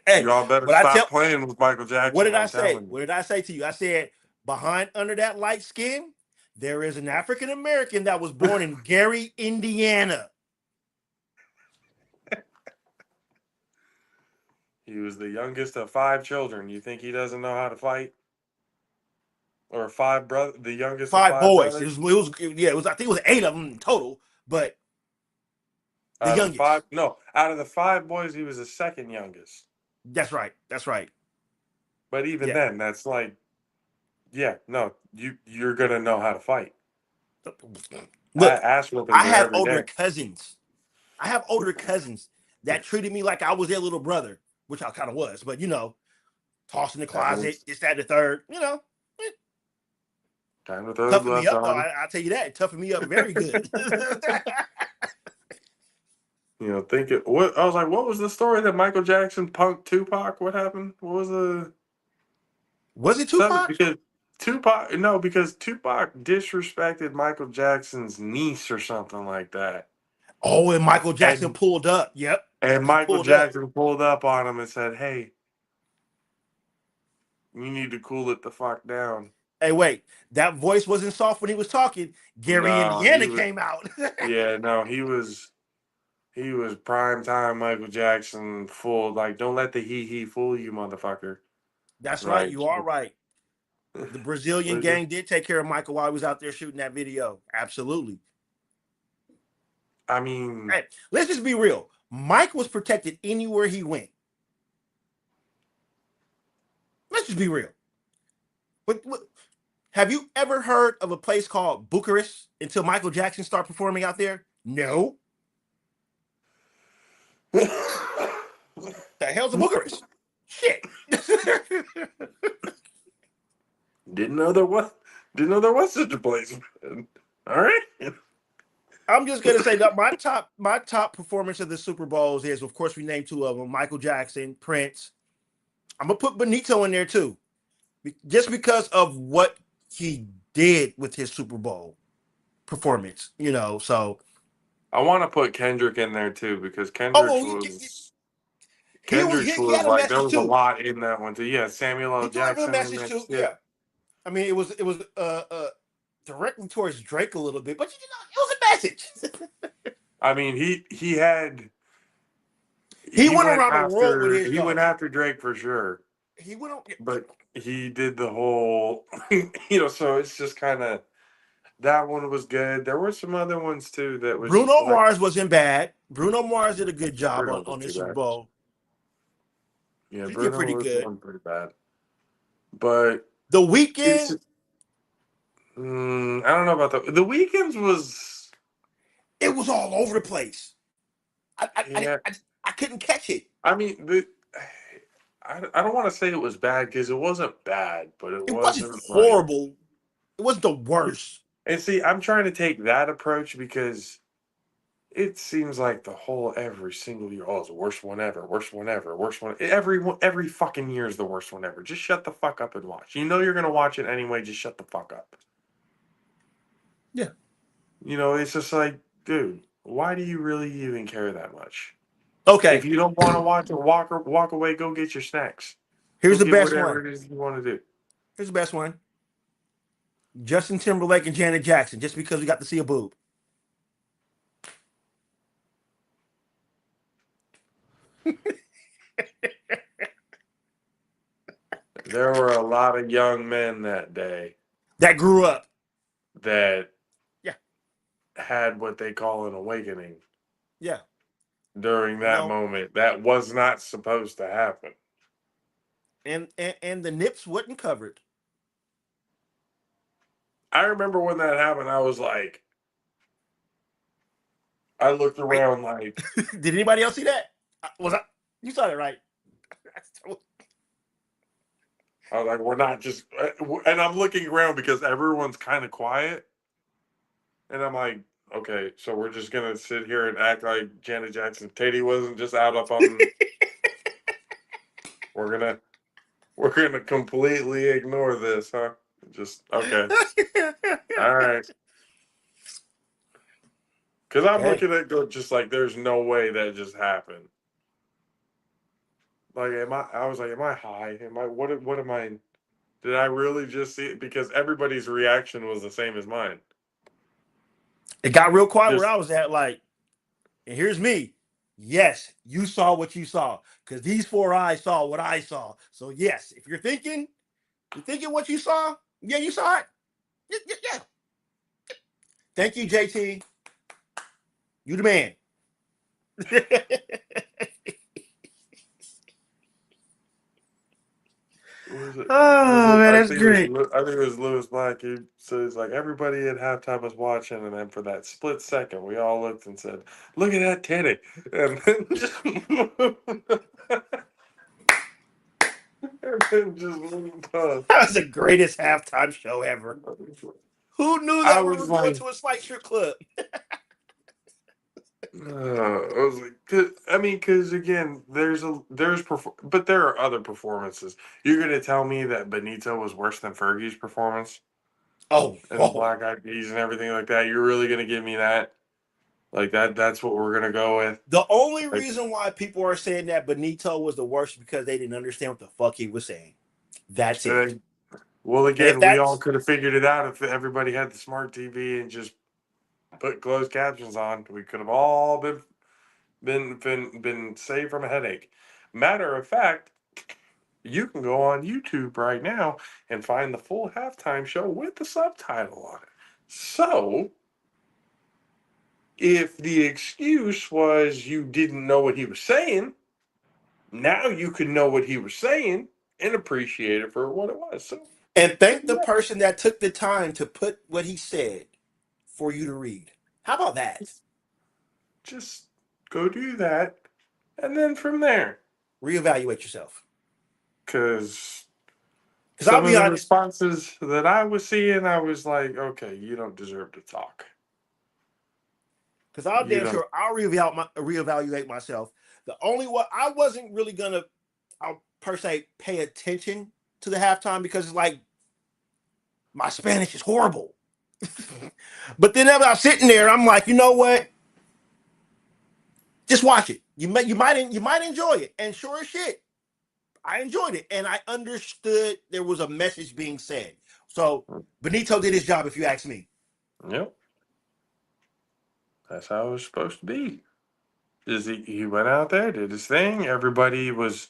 Hey, Y'all better but I tell. stop playing with Michael What Jackson. did I I'm say? telling you. What did I say to you? I said behind under that light skin, there is an African American that was born in Gary, Indiana. He was the youngest of 5 children. You think he doesn't know how to fight? Or the youngest of 5 five boys. brothers? Yeah, it was. I think it was 8 of them total, but the Out of the five, youngest. no, out of the 5 boys, he was the second youngest. That's right. That's right. But even Yeah. then, that's like, yeah, no, you're gonna know how to fight. Look, Ass whoopings I are have every older day. cousins. I have older cousins that treated me like I was their little brother, which I kind of was. But toss in the That closet, means this, that, the third. time to throw the Toughen me gloves up though. on. I'll tell you that. Toughen me up very good. Think it. What I was like, what was the story that Michael Jackson punked Tupac? What happened? What was the Was it something Tupac? because Tupac? No, because Tupac disrespected Michael Jackson's niece or something like that, Oh, and Michael Jackson and pulled up. Yep. He Michael pulled up. Jackson pulled up on him and said, "Hey, you need to cool it the fuck down." Hey, wait, that voice wasn't soft when he was talking. Gary, No, he Indiana was. came out. Yeah, no, he was prime time Michael Jackson full. Like, don't let the he fool you, motherfucker. That's right. Like, You are right. The Brazilian gang did take care of Michael while he was out there shooting that video. Absolutely. I mean, Hey, let's just be real. Mike was protected anywhere he went. Let's just be real. But have you ever heard of a place called Bucharest until Michael Jackson started performing out there? No. The hell's a Bucharest? Shit. didn't know there was such a place. All right. I'm just gonna say that my top performance of the Super Bowls is, of course, we named two of them: Michael Jackson, Prince. I'm gonna put Benito in there too, just because of what he did with his Super Bowl performance. So I want to put Kendrick in there too because oh, Kendrick's he was had a like there message was a too. lot in that one too. Yeah, Samuel He L. delivered a Jackson in message that too. shit. Yeah, I mean it was directly towards Drake a little bit, but it was a message. I mean, He went around the world with his he went dog. after Drake for sure, He went on. but he did the whole so it's just kind of that one was good. There were some other ones too that was Bruno like Mars wasn't bad. Bruno Mars did a good job Bruno on, was on the too Super bad. Bowl. Yeah, He did Bruno pretty was good. one pretty bad, but The it's Weekend, I don't know about the weekends was it was all over the place. I I, I, yeah. I, I couldn't catch it. I mean I don't want to say it was bad because it wasn't bad, but it It wasn't wasn't like. horrible. It wasn't the worst. And see, I'm trying to take that approach because it seems like the whole every single year, oh, it's the worst one ever, worst one ever, worst one. Every fucking year is the worst one ever. Just shut the fuck up and watch. You know you're gonna watch it anyway. Just shut the fuck up. Yeah. It's just like, dude, why do you really even care that much? If Okay. you don't want to watch it, walk away. Go get your snacks. Here's Go the get best whatever one. it is you want to do. Here's the best one. Justin Timberlake and Janet Jackson, just because we got to see a boob. There were a lot of young men that day That grew up. that Yeah. had what they call an awakening Yeah. during You that know, moment. That was not supposed to happen. and the nips wasn't covered. I remember when that happened, I was like, I looked Wait, around like, did anybody else see that? Was I? You saw that right? I was like, we're not just, and I'm looking around because everyone's kind of quiet. And I'm like, okay, so we're just going to sit here and act like Janet Jackson Katie wasn't just out up on, we're going to, we're going to completely ignore this, huh? Just, okay. All right. Because I'm Hey, looking at go just like there's no way that just happened. Like, I was like, am I high? What am I? Did I really just see it? Because everybody's reaction was the same as mine. it got real quiet where Just I was at. Like, and here's me. Yes, you saw what you saw because these four eyes saw what I saw. So yes, if you're thinking what you saw. Yeah, you saw it. Yeah. Thank you, JT. You the man. Oh man, that's great. I think it was Lewis Black. He says like everybody at halftime was watching, and then for that split second, we all looked and said, "Look at that titty," and then just, and then just moved on. That was the greatest halftime show ever. Who knew I that we was were going like, to a slight strip club? I was like, I mean, because again, but there are other performances. You're gonna tell me that Benito was worse than Fergie's performance Oh, and the oh. Black Eyed Peas and everything like that? You're really gonna give me that? Like that? That's what we're gonna go with? The only Like, reason why people are saying that Benito was the worst is because they didn't understand what the fuck he was saying. That's uh, it. Well, And if again, we all that's could have figured it out if everybody had the smart TV and just put closed captions on. We could have all been saved from a headache. Matter of fact, you can go on YouTube right now and find the full halftime show with the subtitle on it. So, if the excuse was you didn't know what he was saying, now you can know what he was saying and appreciate it for what it was. So, and so thank the yeah, person that took the time to put what he said for you to read. How about that? just go do that, and then from there, Reevaluate yourself. because Because I'll some of be the honest. responses that I was seeing, I was like, okay, you don't deserve to talk. Because I'll You damn don't. sure I'll reevaluate myself. The only one I wasn't really gonna, I'll per se pay attention to the halftime because it's like my Spanish is horrible. But then I was sitting there, I'm like, you know what? Just watch it. You might enjoy it. And sure as shit, I enjoyed it, and I understood there was a message being said. So Benito did his job, if you ask me. Yep, that's how it was supposed to be. Is he went out there, did his thing. Everybody was,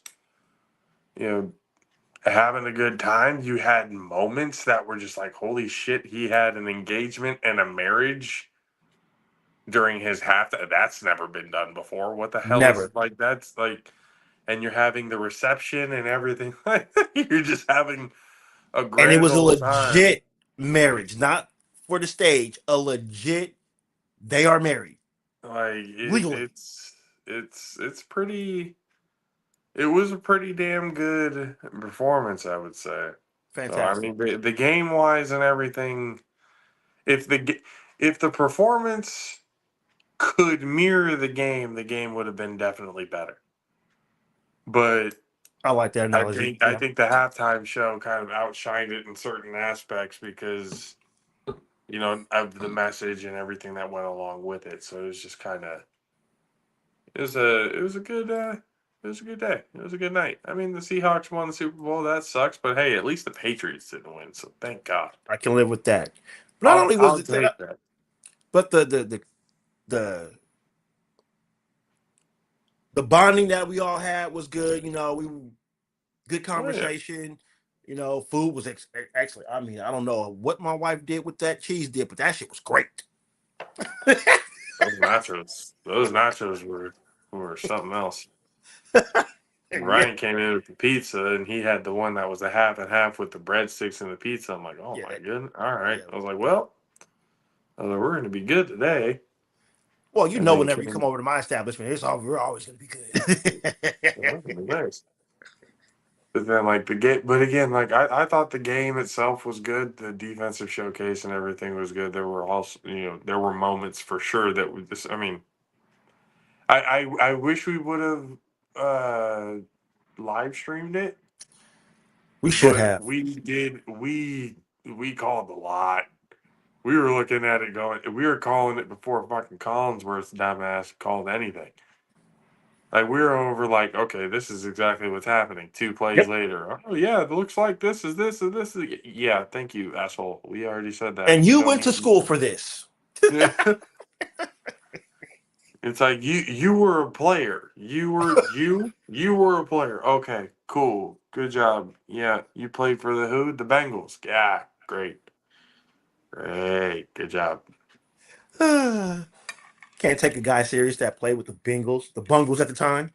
you know, having a good time. You had moments that were just like, holy shit, he had an engagement and a marriage during his half. That's never been done before. What the hell is Never. like? That's like, and you're having the reception and everything. You're just having a And it grand was a old time. legit marriage, not for the stage. A legit. They are married Like legally. it's pretty. It was a pretty damn good performance, I would say. So I Fantastic. mean, the game wise and everything. If if the performance could mirror the game would have been definitely better. But I like that I analogy. think I Yeah. think the halftime show kind of outshined it in certain aspects because of the message and everything that went along with it. So it was just kind of it was a good it was a good day. It was a good night. I mean, the Seahawks won the Super Bowl. That sucks, but hey, at least the Patriots didn't win. So thank God. I can live with that. But not only was I'll it that, take that. but the the bonding that we all had was good. We good Oh yeah, conversation. Food was excellent. I mean, I don't know what my wife did with that cheese dip, but that shit was great. those nachos were something else. Yeah, Ryan came in with the pizza, and he had the one that was a half and half with the breadsticks and the pizza. I'm like, oh yeah, my goodness, all right. yeah. I was like, well, we're going to be good today. Well, And then whenever you come came, over to my establishment, we're always going to be good. oh, nice. But then, like the game, but again, like I thought the game itself was good. The defensive showcase and everything was good. There were also, there were moments for sure that we just. I mean, I wish we would have live streamed it, We should but have. we did. We called a lot. We were looking at it going. We were calling it before fucking Collinsworth's dumbass called anything. Like we were over like, okay, this is exactly what's happening. 2 plays Yep. later. Oh yeah, it looks like this is this and this is yeah, thank you, asshole. We already said that. And You you don't went to need school for this. to. It's like you were a player. You were a player. Okay, cool. Good job. Yeah, you played for the who? The Bengals. Yeah, great. Great. Good job. Can't take a guy serious that played with the Bungles at the time.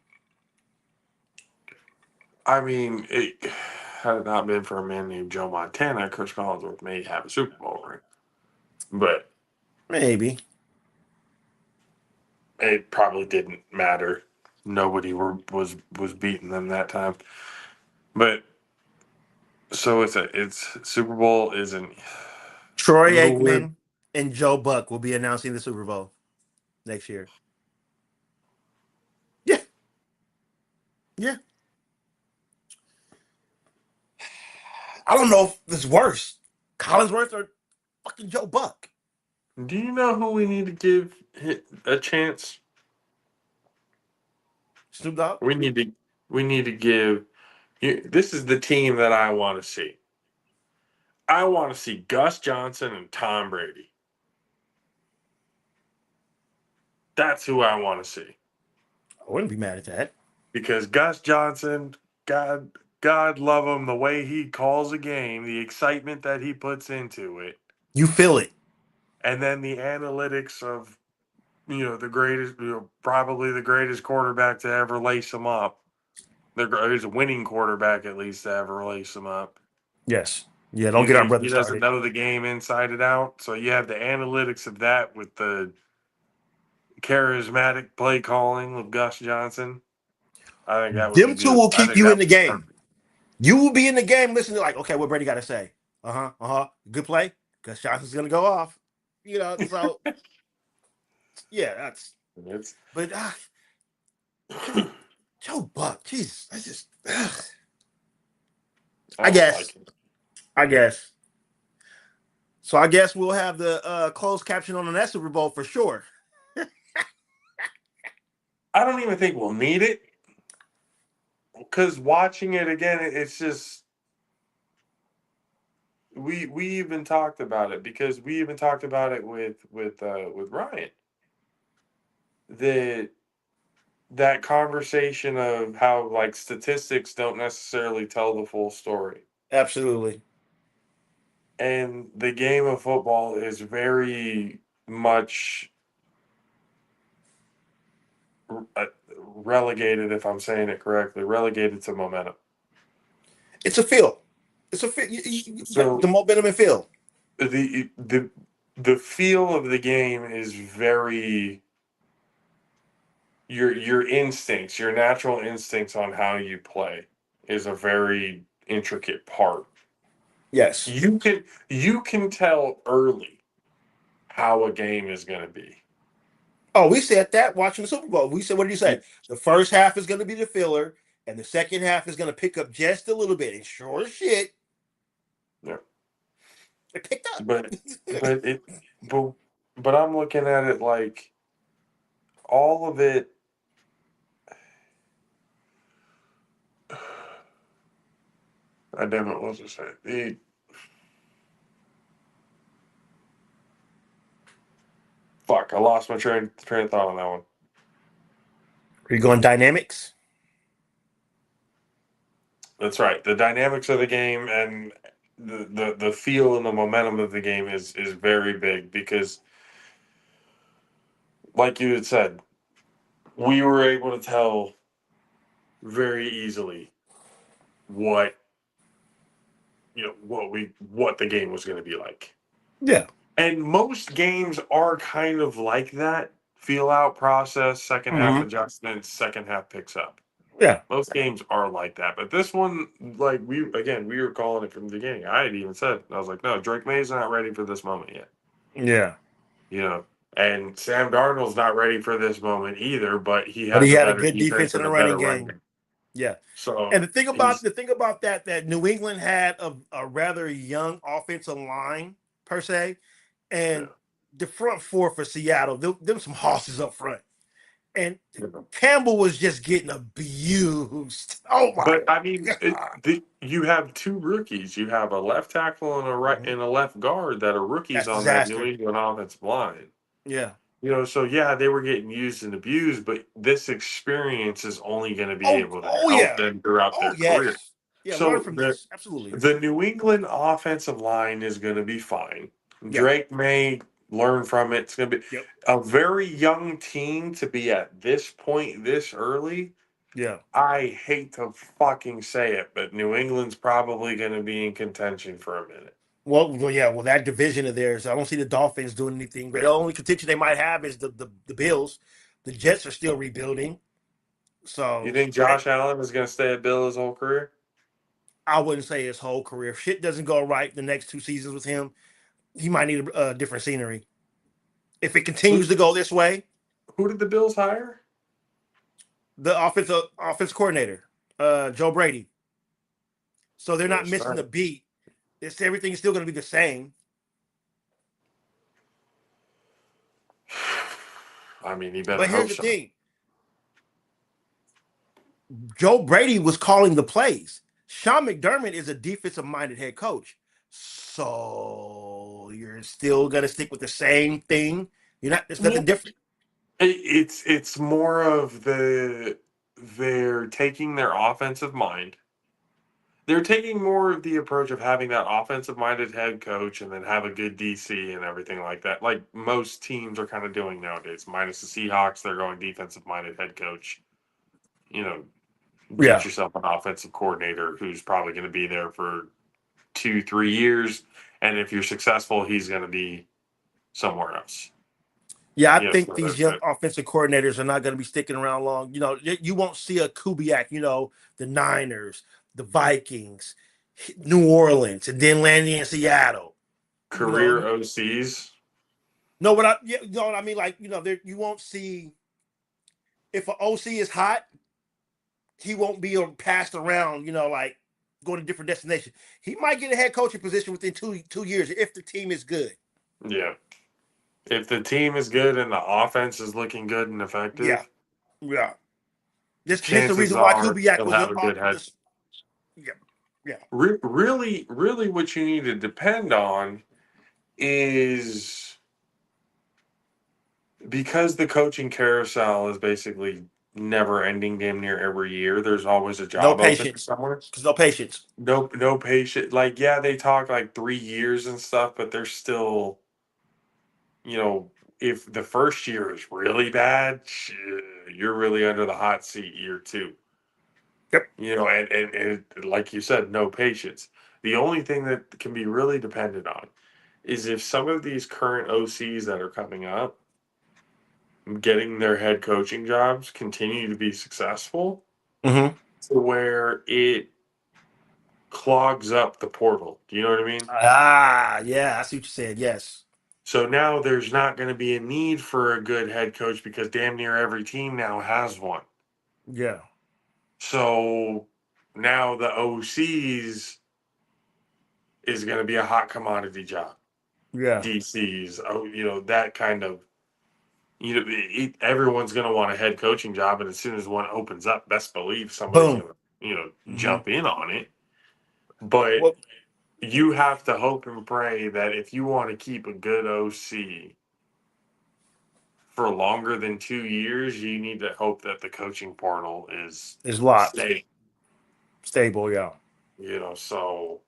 I mean, had it not been for a man named Joe Montana, Chris Collinsworth may have a Super Bowl ring. But Maybe. it probably didn't matter. Nobody was beating them that time. But so it's Super Bowl isn't a Troy little weird. Aikman and Joe Buck will be announcing the Super Bowl next year. Yeah, yeah. I don't know if it's worse, Collinsworth or fucking Joe Buck. Do you know who we need to give a chance? Snoop Dogg. We need to give you. This is the team that I want to see. I want to see Gus Johnson and Tom Brady. That's who I want to see. I wouldn't be mad at that. Because Gus Johnson, God love him, the way he calls a game, the excitement that he puts into it, You feel it. and then the analytics of the greatest, probably the greatest quarterback to ever lace him up. He's a winning quarterback at least to ever lace him up. Yes. Yeah, don't get our brother He doesn't started. know the game inside and out. So you have the analytics of that with the charismatic play calling of Gus Johnson. I think that would be Them two good. will I keep think you that in the would be game. perfect. You will be in the game listening to like, okay, what Brady got to say. Good play. Gus Johnson's going to go off. So, yeah, that's. It's But Joe Buck, Jesus, that's just. I don't guess. like it. I guess. So I guess we'll have the closed caption on the next Super Bowl for sure. I don't even think we'll need it because watching it again, it's just we even talked about it because we even talked about it with Ryan. That conversation of how like statistics don't necessarily tell the full story. Absolutely. And the game of football is very much uh, relegated, if I'm saying it correctly, relegated to momentum. It's a feel. It's a feel. The So momentum and feel. the feel of the game is very your instincts, your natural instincts on how you play is a very intricate part. Yes. You can tell early how a game is going to be. Oh, we said that watching the Super Bowl. We said, what did you say? You- The first half is going to be the filler, and the second half is going to pick up just a little bit. And sure as shit, yeah. it picked up. But it but but I'm looking at it like all of it. I damn it, what was I saying? Fuck, I lost my train of thought on that one. Are you going dynamics? That's right. The dynamics of the game and the feel and the momentum of the game is very big because, like you had said, we were able to tell very easily what what the game was going to be like. Yeah. And most games are kind of like that. Feel out process, second half Mm-hmm. adjustments, second half picks up. Yeah. Most games are like that. But this one, like we were calling it from the beginning. I had even said, I was like, no, Drake May's not ready for this moment yet. Yeah. You know. And Sam Darnold's not ready for this moment either, but he But has he a had a better good defense defense in and the a running better running game. game. Yeah. So And the thing about that New England had a rather young offensive line per se, and yeah. the front four for Seattle, them some horses up front, and Yeah. Campbell was just getting abused. Oh my But I mean, god! you have two rookies. You have a left tackle and Mhm. a left guard that are rookies That's on that New disaster. England offensive line. Yeah. So yeah, they were getting used and abused, but this experience is only going to be Oh, able to oh help yeah. them throughout Oh their career. yes. Yeah. Learn So from this. Absolutely. the New England offensive line is going to be fine. Yeah. Drake may learn from it. It's going to be Yep. a very young team to be at this point this early. Yeah. I hate to fucking say it, but New England's probably going to be in contention for a minute. Well, yeah. Well, that division of theirs, I don't see the Dolphins doing anything. But the only contention they might have is the Bills. The Jets are still rebuilding. You So think Josh Allen is going to stay at Bill his whole career? I wouldn't say his whole career. If shit doesn't go right the next 2 seasons with him, he might need a different scenery. If it Who, continues to go this way, who did the Bills hire? the offense coordinator, Joe Brady. So they're not That's missing the right. beat. Everything's still going to be the same. I mean, you better But here's hope the so. thing: Joe Brady was calling the plays. Sean McDermott is a defensive-minded head coach. So you're still gonna stick with the same thing. You're not. There's Yeah. nothing different. It's more of they're taking their offensive mind. They're taking more of the approach of having that offensive minded head coach and then have a good DC and everything like that. Like most teams are kind of doing nowadays. Minus the Seahawks, they're going defensive minded head coach. You know, get Yeah, yourself an offensive coordinator who's probably going to be there for 2, 3 years. And if you're successful, he's going to be somewhere else. yeah. I Yes, think these young offensive coordinators are not gonna be sticking around long. You won't see a Kubiak. The Niners, the Vikings, New Orleans, and then landing in Seattle. You know, career OCs. know what I? You know what I mean? Like you won't see if an OC is hot, he won't be passed around. Like going to different destinations. He might get a head coaching position within two years if the team is good. Yeah. If the team is good and the offense is looking good and Yeah, effective, yeah. This hence the chances reason why are Kubiak he'll was have in. a good head. This, yeah, yeah. Really, really, what you need to depend on is because the coaching carousel is basically never ending damn near every year, there's always a No job open patience. somewhere. Because no patience. No patient. Like, yeah, they talk like 3 years and stuff, but they're still, you know, if the first year is really bad, you're really under the hot seat year two. Yep. And like you said, no patience. The only thing that can be really dependent on is if some of these current OCs that are coming up, getting their head coaching jobs, continue to be successful Mm-hmm. to where it clogs up the portal. Do you know what I mean? Yeah. I see what you said. Yes. So now there's not going to be a need for a good head coach because damn near every team now has one. Yeah. So now the OCs is going to be a hot commodity job. Yeah. DCs, that kind of, everyone's going to want a head coaching job. And as soon as one opens up, best believe somebody's Boom. going to, Mm-hmm. jump in on it. But Well, you have to hope and pray that if you want to keep a good OC for longer than 2 years, you need to hope that the coaching portal is it's locked. stable. Stable. Yeah. So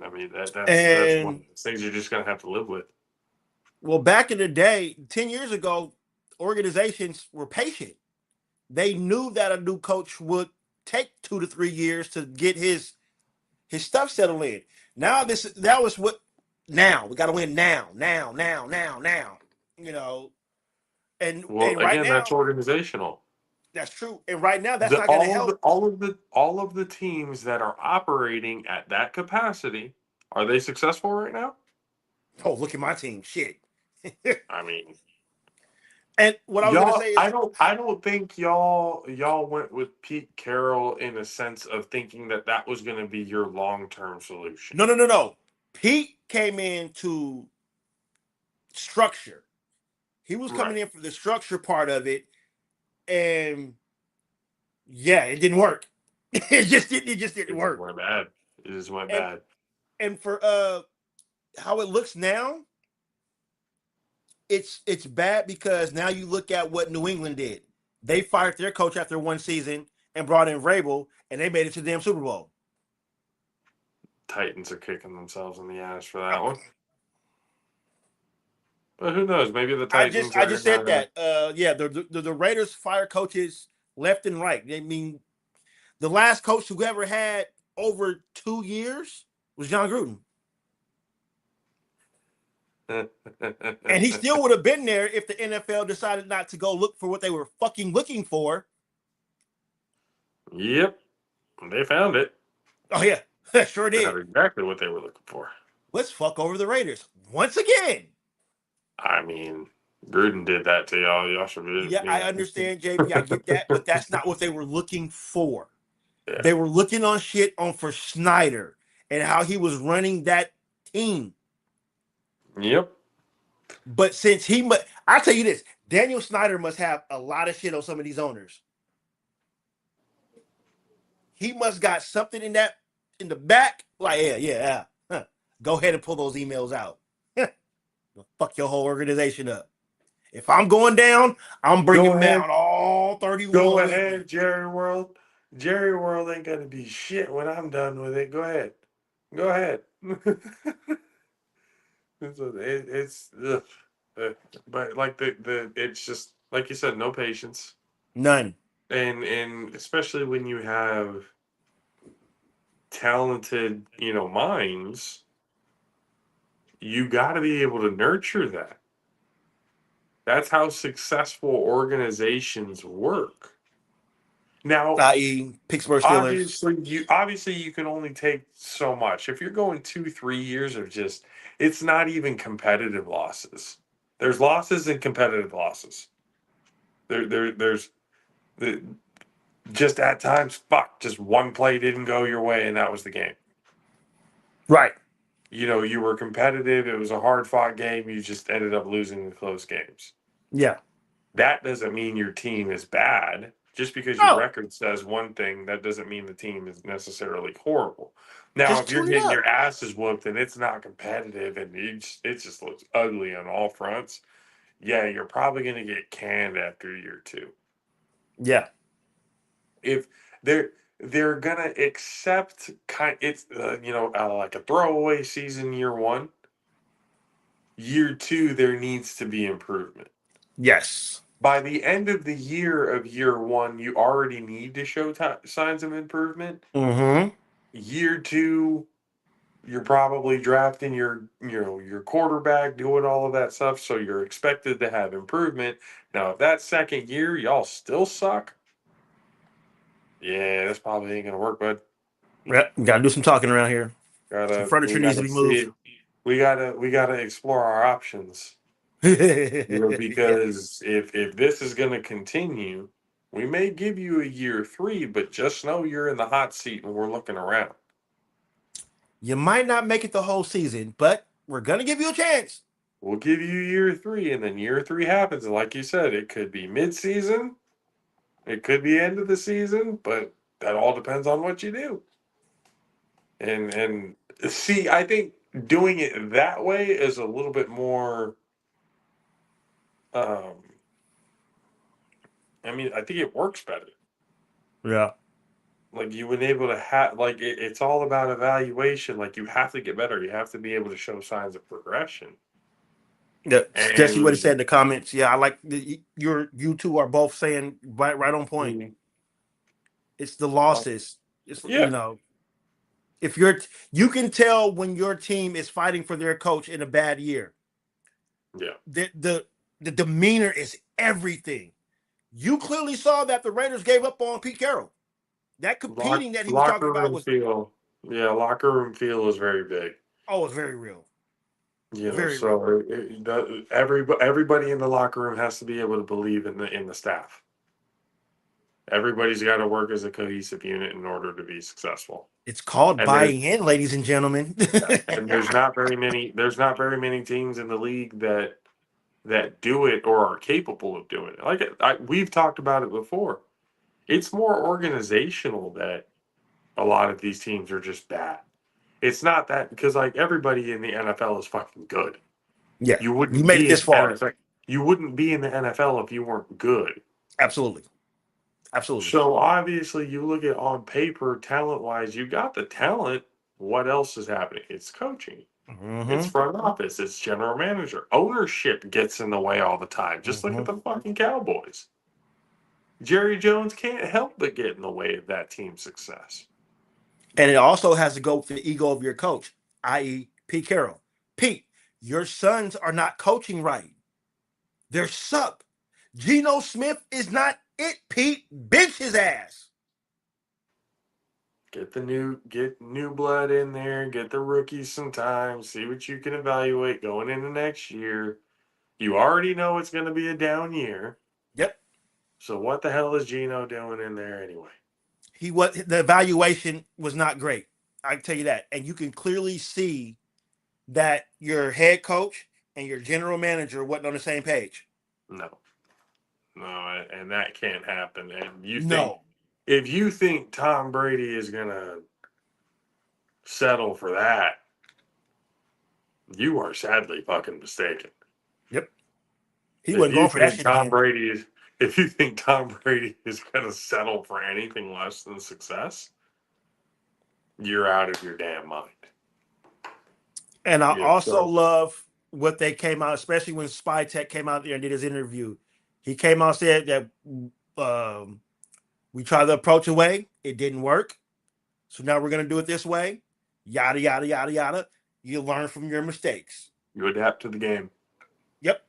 I mean that's one of And the things you're just gonna have to live with. well, back in the day, 10 years ago, organizations were patient. They knew that a new coach would take 2 to 3 years to get his stuff settled in. Now that was what now. We gotta win now. Now. You know, Well, and right again, that's now, organizational. that's true. And right now, that's The not gonna all of the help. all of the teams that are operating at that capacity, are they successful right now? Oh, look at my team. Shit. I mean, And what I was gonna y'all, say I is don't, I don't think y'all went with Pete Carroll in a sense of thinking that that was going to be your long term solution. no. Pete came in to structure. He was coming Right. in for the structure part of it, and yeah, it didn't work. It just didn't It just work. went bad. It just went And bad. and for how it looks now, it's bad because now you look at what New England did. They fired their coach after one season and brought in Vrabel, and they made it to the damn Super Bowl. Titans are kicking themselves in the ass for that one. But who knows? Maybe the Titans I are just said gonna. that. Yeah, the Raiders fire coaches left and right. I mean, the last coach who ever had over 2 years was John Gruden. And he still would have been there if the NFL decided not to go look for what they were fucking looking for. Yep, they found it. Oh yeah, sure They have did. exactly what they were looking for. Let's fuck over the Raiders once again. I mean, Gruden did that to y'all. Y'all should be, Yeah, I understand, JP. I get that, but that's not what they were looking for. Yeah. They were looking on shit on for Snyder and how he was running that team. Yep. But I'll tell you this: Daniel Snyder must have a lot of shit on some of these owners. He must got something in that in the back. Like, yeah. Huh. Go ahead and pull those emails out. Fuck your whole organization up. If I'm going down, I'm Go bringing ahead. down all Go 31 with me. ahead, Jerry World. Jerry World ain't gonna be shit when I'm done with it. Go ahead. Go ahead. it's ugh. But like the it's just like you said, no patience. None. And especially when you have talented, minds, you got to be able to nurture that. That's how successful organizations work. Now, I.e., Pittsburgh Steelers. obviously you can only take so much. If you're going 2-3 years of just, it's not even competitive losses. There's losses and competitive losses. There's the, just at times, just one play didn't go your way and that was the game. Right. You were competitive. It was a hard fought game. You just ended up losing the close games. Yeah. That doesn't mean your team is bad. Just because your No. record says one thing, that doesn't mean the team is necessarily horrible. Now, Just if you're tune it getting up. your asses whooped and it's not competitive and it just looks ugly on all fronts, yeah, you're probably going to get canned after year two. Yeah. If they're gonna accept it's like a throwaway season year one. Year two, there needs to be improvement. Yes. By the end of the year of year one, you already need to show signs of improvement. Mm-hmm. Year two, you're probably drafting your quarterback, doing all of that stuff, so you're expected to have improvement. Now, if that second year y'all still suck, yeah, this probably ain't gonna work, bud. Yep. Gotta do some talking around here. Some We furniture needs to gotta be see moved. it. We gotta explore our options. Yeah. Because if this is going to continue, we may give you a year three, but just know you're in the hot seat and we're looking around. You might not make it the whole season, but we're gonna give you a chance. We'll give you year three, and then year three happens, and like you said, it could be mid-season, it could be end of the season, but that all depends on what you do. And see, I think doing it that way is a little bit more. Um, I think it works better. Yeah. Like you would able to have like it's all about evaluation. Like you have to get better. You have to be able to show signs of progression. Yeah. Jesse, what he said And in the comments. Yeah, I like you two are both saying right on point. mm, It's the losses. It's yeah, if you can tell when your team is fighting for their coach in a bad year. yeah. The demeanor is everything. You clearly saw that the Raiders gave up on Pete Carroll. That competing that he was talking Locker about room was feel. Yeah, locker room feel is very big. it's very real. Very real. So everybody in the locker room has to be able to believe in the staff. Everybody's got to work as a cohesive unit in order to be successful. It's called And there's buying in, ladies and gentlemen. and there's not very many teams in the league that do it or are capable of doing it. We've talked about it before. It's more organizational that a lot of these teams are just bad. It's not that because like everybody in the NFL is fucking good. Yeah, You you wouldn't made it be in this the far. NFL. You wouldn't be in the NFL if you weren't good. Absolutely. Absolutely. So obviously, you look at on paper, talent wise, you got the talent. What else is happening? It's coaching. It's Mm-hmm. front office. It's general manager. Ownership gets in the way all the time. Just look Mm-hmm. at the fucking Cowboys. Jerry Jones can't help but get in the way of that team's success. And it also has to go with the ego of your coach, i.e., Pete Carroll. Pete, your sons are not coaching right. They're suck. Geno Smith is not it, Pete. Bench his ass. Get new blood in there. Get the rookies some time. See what you can evaluate going into next year. You already know it's going to be a down year. Yep. So what the hell is Geno doing in there anyway? The evaluation was not great. I can tell you that. And you can clearly see that your head coach and your general manager wasn't on the same page. No, no, and that can't happen. And No. if you think Tom Brady is gonna settle for that, you are sadly fucking mistaken. Yep. He If wasn't you going for that think shit Tom again. Brady is, if you think Tom Brady is going to settle for anything less than success, you're out of your damn mind. And I Yeah, also so love what they came out, especially when Spy Tech came out there and did his interview. He came out and said that we tried the approach away, it didn't work. So now we're gonna do it this way. Yada yada yada yada. You learn from your mistakes. you adapt to the game. Yep.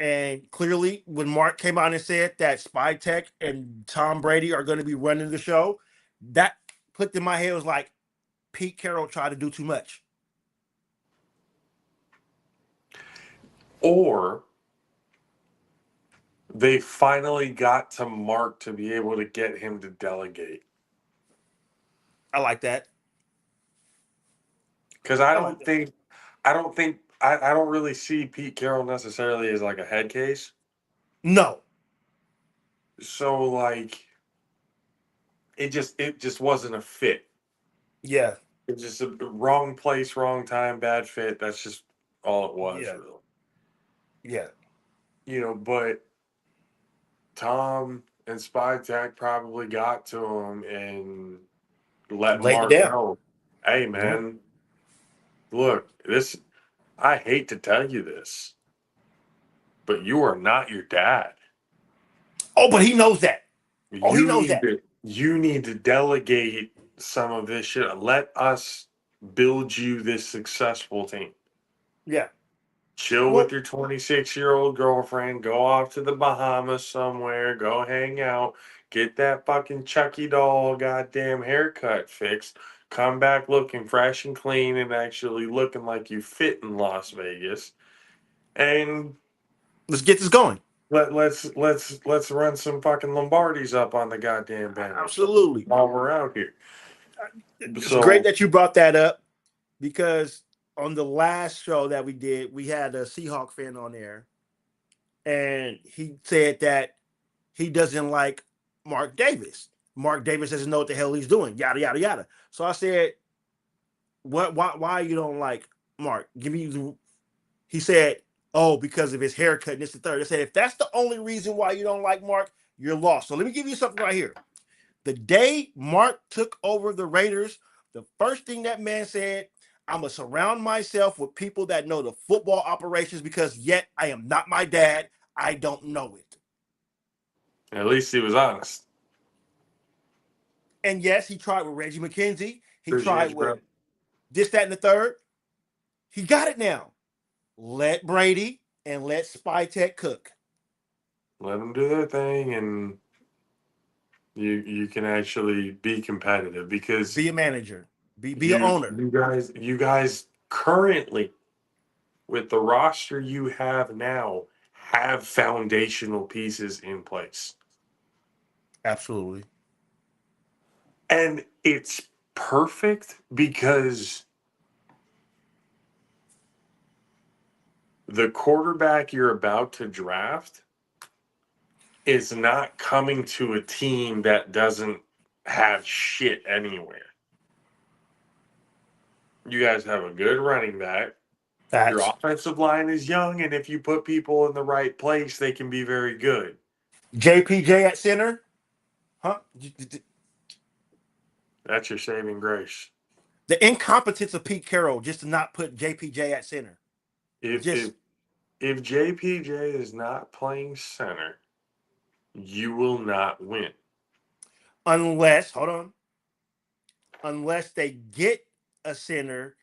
And clearly, when Mark came out and said that Spy Tech and Tom Brady are going to be running the show, that clicked in my head. Was like Pete Carroll tried to do too much. Or they finally got to Mark to be able to get him to delegate. I like that. Because I like that. I don't really see Pete Carroll necessarily as like a head case. No. So like it just wasn't a fit. Yeah. It's just a wrong place, wrong time, bad fit. That's just all it was, Yeah. really. Yeah. But Tom and Spy Tech probably got to him and let Laid it Mark down. know, hey Yeah. man, look, I hate to tell you this, but you are not your dad. Oh, but he knows that. Oh, he You knows need that. to delegate some of this shit. Let us build you this successful team. Yeah. Chill with Well, your 26-year-old girlfriend. Go off to the Bahamas somewhere. Go hang out. Get that fucking Chucky doll goddamn haircut fixed. Come back looking fresh and clean and actually looking like you fit in Las Vegas. And let's get this going. let's run some fucking Lombardis up on the goddamn banner Absolutely. while we're out here. It's great So that you brought that up because on the last show that we did, we had a Seahawk fan on there, and he said that he doesn't like Mark Davis. Mark Davis doesn't know what the hell he's doing. Yada yada yada. So I said, "What? Why you don't like Mark? Give me." He said, "Oh, because of his haircut." And this the third. I said, "If that's the only reason why you don't like Mark, you're lost." So let me give you something right here. The day Mark took over the Raiders, the first thing that man said, I'm going to surround myself with people that know the football operations because yet I am not my dad. I don't know it. at least he was honest. And yes, he tried with Reggie McKenzie. He Appreciate tried you, with bro. this, that, and the third. He got it now. Let Brady and let Spy Tech cook. Let them do their thing, and you can actually be competitive because Be a manager. Be an owner. you guys currently with the roster you have now have foundational pieces in place. Absolutely. And it's perfect because the quarterback you're about to draft is not coming to a team that doesn't have shit anywhere. You guys have a good running back. Your Facts. offensive line is young, and if you put people in the right place, they can be very good. JPJ at center. Huh? That's your saving grace. The incompetence of Pete Carroll just to not put JPJ at center. If Just if if JPJ is not playing center, you will not win. unless they get a center,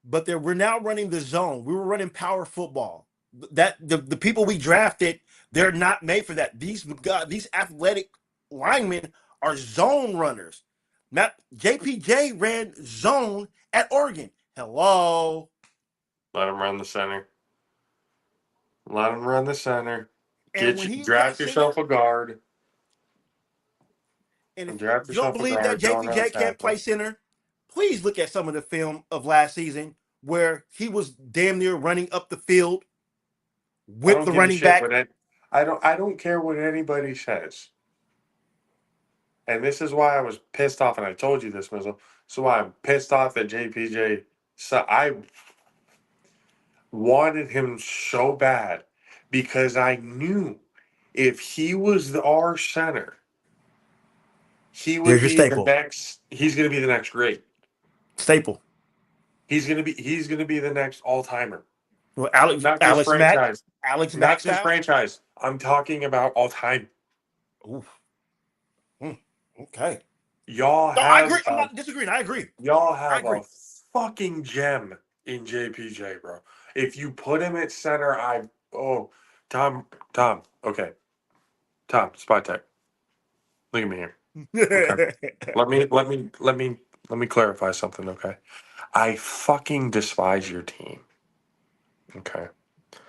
but we're now running the zone. We were running power football. That the people we drafted, they're not made for that. These athletic linemen are zone runners. Not JPJ ran zone at Oregon. Hello. Let him run the center. Let him run the center. And when he was at Draft yourself center, a guard. and if Draft you don't yourself a believe that guard. Don't run a JPJ can't play tackle. center, please look at some of the film of last season where he was damn near running up the field I with don't the give a running shit back. what it. I don't care what anybody says. and this is why I was pissed off, and I told you this, Mizzle. So why I'm pissed off at JPJ. So I wanted him so bad because I knew if he was our center, he would There's your be the staple. next. He's going to be the next great. Staple. He's going to be. He's going to be the next all timer. Well, Not just Alex Mack. franchise. Alex Mack Not just style. franchise. I'm talking about all time. Ooh. Okay. Y'all No, I have agree. I'm not disagreeing. I agree. y'all I have agree. a fucking gem in JPJ, bro. If you put him at center, Tom, okay, Tom, spot tech. Look at me here. Okay, let me clarify something. Okay, I fucking despise your team. Okay,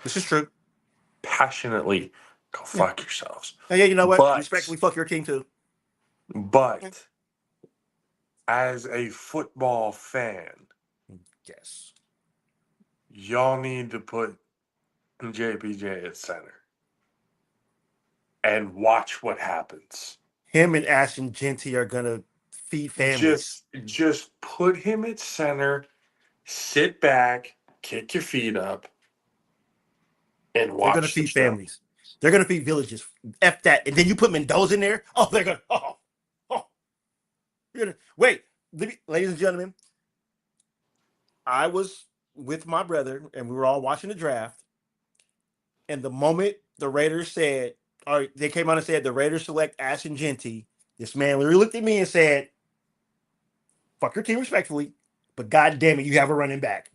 This is true. passionately, go Yeah. fuck yourselves. Yeah, you know what? But Respectfully, fuck your team too. but as a football fan, Yes. y'all need to put JPJ at center and watch what happens. Him and Ashton Genty are gonna feed families. Just put him at center, sit back, kick your feet up, and They're gonna watch the feed show. families. They're gonna feed villages. F that. And then you put Mendoza in there. Oh, they're gonna. Oh. You're gonna wait, ladies and gentlemen. I was with my brother, and we were all watching the draft. And the moment the Raiders said, or they came out and said the Raiders select Ashton Genty, this man literally looked at me and said, "Fuck your team respectfully, but god damn it, you have a running back."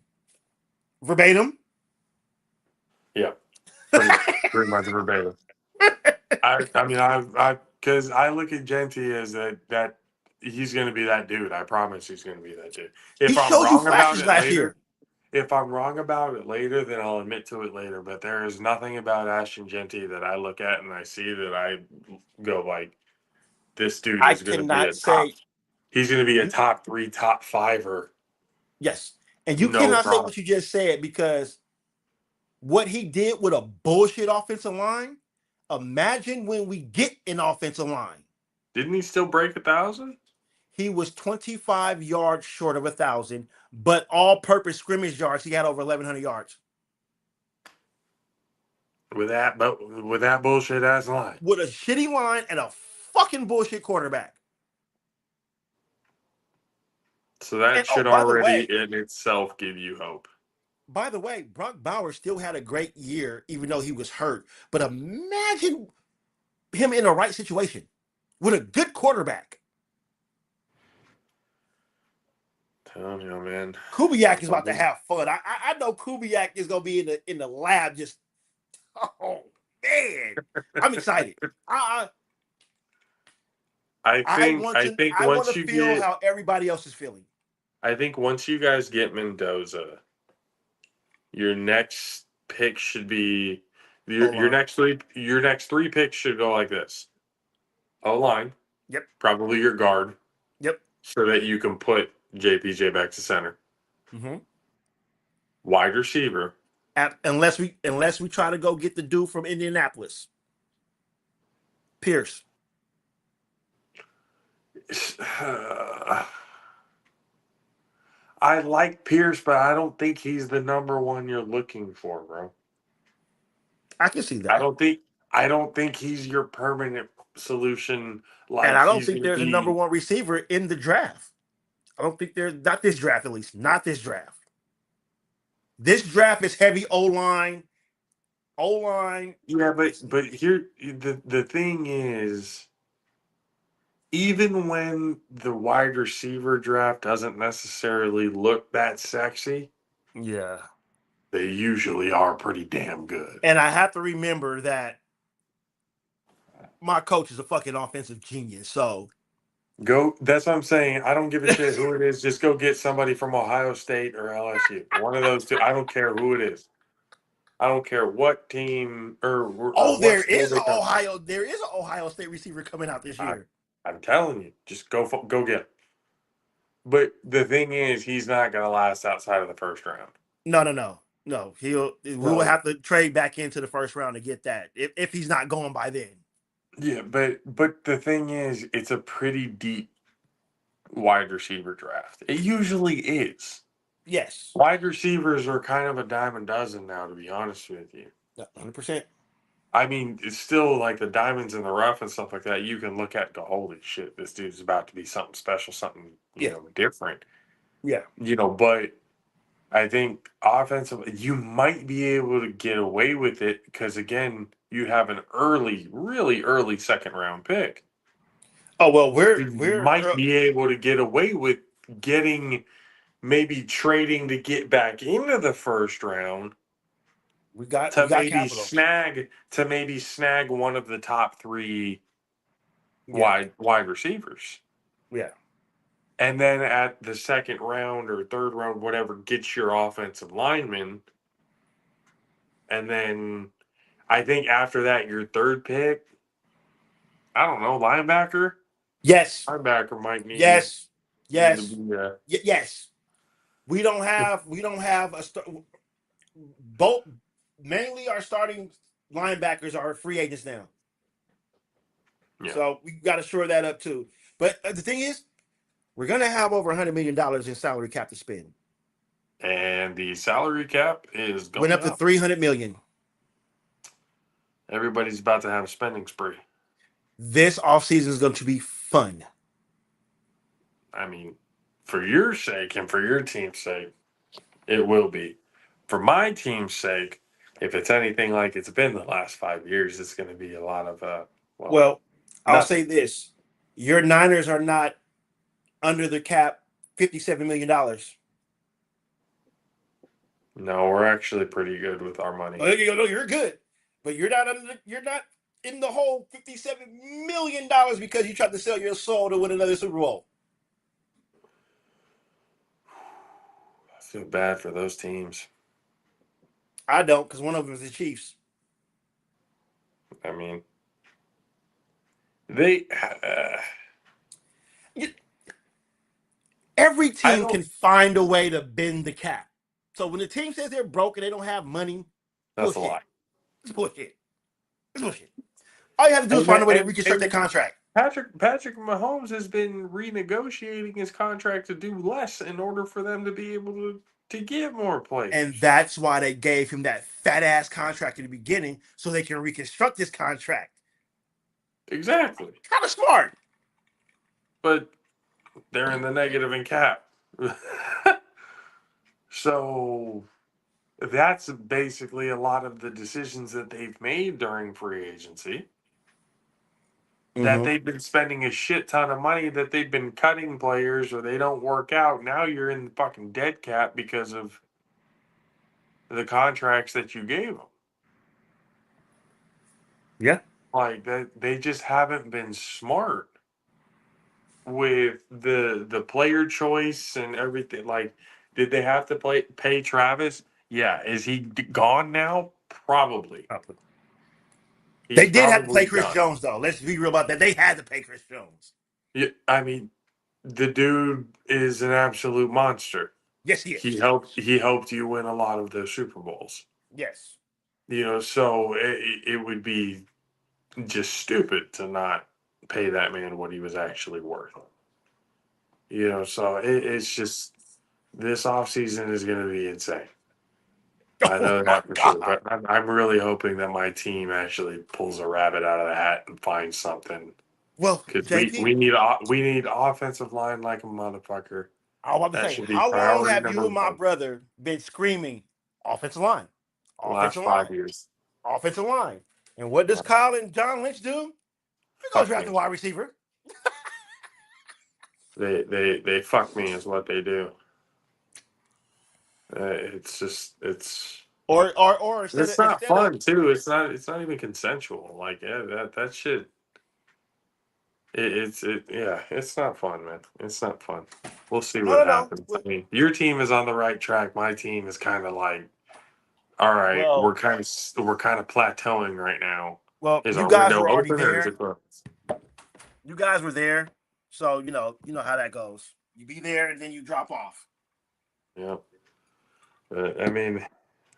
Verbatim. Yeah, pretty much verbatim. I mean, because I look at Genty as that he's going to be that dude. I promise he's going to be that dude. He If I'm showed you wrong about flashes it last later, year. then I'll admit to it later. But there is nothing about Ashton Genty that I look at and I see that I go like, this dude I is going to be cannot a top. say He's going to be a top 3, top 5er. yes. And you No cannot say problem. what you just said because what he did with a bullshit offensive line, imagine when we get an offensive line. Didn't he still break 1,000? He was 25 yards short of 1,000, but all-purpose scrimmage yards, he had over 1,100 yards. With that bullshit ass line. With a shitty line and a fucking bullshit quarterback. So that And oh, should already in itself give you hope. by the way, Brock Bowers still had a great year, even though he was hurt. But imagine him in the right situation with a good quarterback. Telling you, man. Kubiak is about to have fun. I know Kubiak is gonna be in the lab just oh man. I'm excited. I want once to you feel get how everybody else is feeling. I think once you guys get Mendoza, your next pick should be your next three picks should go like this. O-line. Yep. Probably your guard. Yep. So that you can put JPJ back to center. Mm-hmm. Wide receiver. Unless we try to go get the dude from Indianapolis. Pierce. I like Pierce, but I don't think he's the number one you're looking for, bro. I can see that. I don't think he's your permanent solution. Like, and I don't he's think gonna there's a number be. one receiver in the draft. I don't think there's not this draft, at least. Not this draft. This draft is heavy O-line. O-line. Yeah, but here the thing is, even when the wide receiver draft doesn't necessarily look that sexy, Yeah. they usually are pretty damn good. And I have to remember that my coach is a fucking offensive genius. So That's what I'm saying. I don't give a shit who it is. Just go get somebody from Ohio State or LSU. One of those two. I don't care who it is. I don't care what team or what school they come from. There is an Ohio State receiver coming out this year. I'm telling you, just go get him. But the thing is, he's not going to last outside of the first round. No. We will have to trade back into the first round to get that if he's not going by then. Yeah, but the thing is, it's a pretty deep wide receiver draft. It usually is. Yes, Wide receivers are kind of a dime a dozen now, to be honest with you. 100%. I mean, it's still like the diamonds in the rough and stuff like that. You can look at and go, holy shit, this dude's about to be something special, something, Yeah, different. yeah. But I think offensive, you might be able to get away with it because, again, you have an early, really early second round pick. Oh well, You might be able to get away with getting, maybe trading to get back into the first round we got to we got maybe capital. snag one of the top three Yeah, wide receivers. yeah. And then at the second round or third round, whatever, get your offensive lineman. And then I think after that, your third pick, I don't know, linebacker. Yes, Linebacker might yes, need to yes, be yes. We don't have both. Mainly, our starting linebackers are free agents now, yeah. so we got to shore that up too. But the thing is, we're gonna have over $100 million in salary cap to spend. And the salary cap is Went going up to up. 300 million. Everybody's about to have a spending spree. This offseason is going to be fun. I mean, for your sake and for your team's sake, it will be. For my team's sake, if it's anything like it's been the last 5 years, it's going to be a lot of, Well, I'll nothing. say this: your Niners are not under the cap, $57 million. No, we're actually pretty good with our money. Oh, you're good, but you're not in the whole $57 million because you tried to sell your soul to win another Super Bowl. I feel bad for those teams. I don't, because one of them is the Chiefs. I mean, they. Every I team don't. can find a way to bend the cap. So when the team says they're broke and they don't have money, That's a bullshit. lie. It's bullshit. It's bullshit. All you have to do is And, find a way to and, reconstruct that and contract. Patrick Mahomes has been renegotiating his contract to do less in order for them to be able to get more And players. that's why they gave him that fat ass contract in the beginning, so they can reconstruct his contract. Exactly. Kind of smart. But they're in the negative in cap. So that's basically a lot of the decisions that they've made during free agency. That they've been spending a shit ton of money, that they've been cutting players or they don't work out. Now you're in the fucking dead cap because of the contracts that you gave them. Yeah. Like that, they just haven't been smart with the player choice and everything. Like, did they have to pay Travis? Yeah. Is he gone now? Probably. They He's did have to probably pay Chris done. Jones, though. Let's be real about that. They had to pay Chris Jones. Yeah, I mean, the dude is an absolute monster. Yes, he He is. helped you win a lot of those Super Bowls. Yes. So it would be just stupid to not pay that man what he was actually worth. So it's just this offseason is going to be insane. I Oh know my that for sure, God. but I'm really hoping that my team actually pulls a rabbit out of the hat and finds something Well, because JP, we need offensive line like a motherfucker. I was about to That say, should be how long priority have number you and my one. brother been screaming offensive line, The last offensive line, 5 years, offensive line? And what does Kyle and John Lynch do? We go fuck draft me. a wide receiver. They fuck me is what they do. It's just Or it's not instead of fun too. It's not even consensual. Like that shit. It's not fun, man. It's not fun. We'll see what no. happens. I mean, your team is on the right track. My team is kind of like, all right, Well, we're kind of plateauing right now. Is you our guys window were already open or is there. it closed? You guys were there, so you know how that goes. You be there and then you drop off. Yeah. But I mean,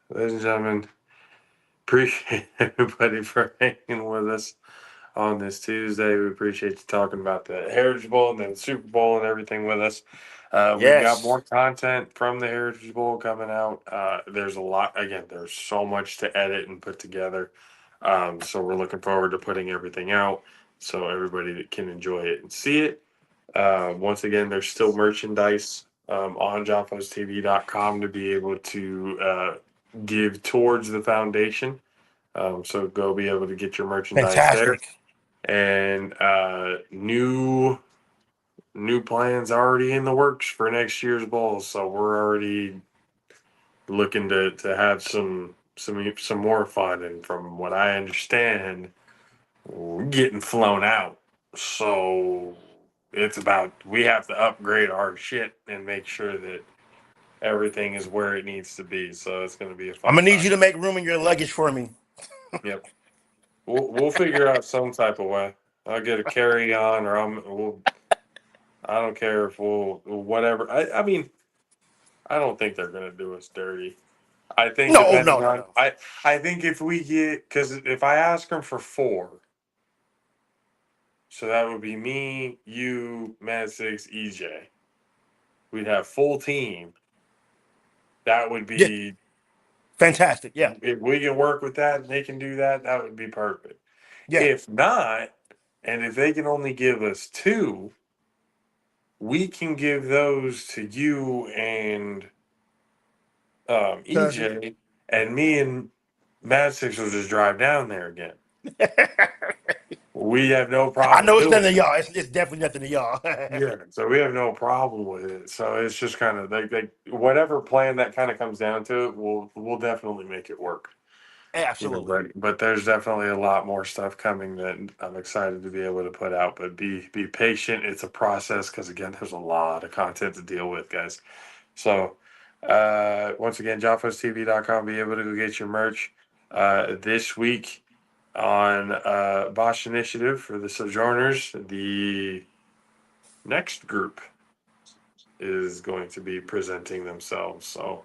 ladies and gentlemen, appreciate everybody for hanging with us on this Tuesday. We appreciate you talking about the Heritage Bowl and then the Super Bowl and everything with us. We've got Yes. more content from the Heritage Bowl coming out. There's a lot. Again, there's so much to edit and put together. So we're looking forward to putting everything out so everybody can enjoy it and see it. Once again, there's still merchandise on JAFFOsTV.com to be able to give towards the foundation. So go be able to get your merchandise there. Fantastic. And new plans already in the works for next year's bowl. So we're already looking to have some more fun. And from what I understand, we're getting flown out. So it's about we have to upgrade our shit and make sure that everything is where it needs to be. So it's going to be a I'm fun gonna need time. you to make room in your luggage for me. Yep, we'll figure out some type of way. I'll get a carry on, or I don't care if we'll whatever. I mean, I don't think they're going to do us dirty. I think No, depending no, no, on no. I think if we get because if I ask them for four, so that would be me, you, Mad Six, EJ. We'd have full team. That would Yeah, be fantastic. Yeah, if we can work with that and they can do that, that would be perfect. yeah. If not, and if they can only give us two, we can give those to you and Cousin. EJ, and me and Mad Six will just drive down there again. We have no I problem know it's nothing doing to it. y'all. It's definitely nothing to y'all. Yeah, so we have no problem with it. So it's just kind of like whatever plan that kind of comes down to, we'll definitely make it work. Absolutely. But there's definitely a lot more stuff coming that I'm excited to be able to put out. But be patient. It's a process because again, there's a lot of content to deal with, guys. So once again, JAFFOsTV.com, be able to go get your merch. This week on Bosch Initiative for the Sojourners, the next group is going to be presenting themselves. So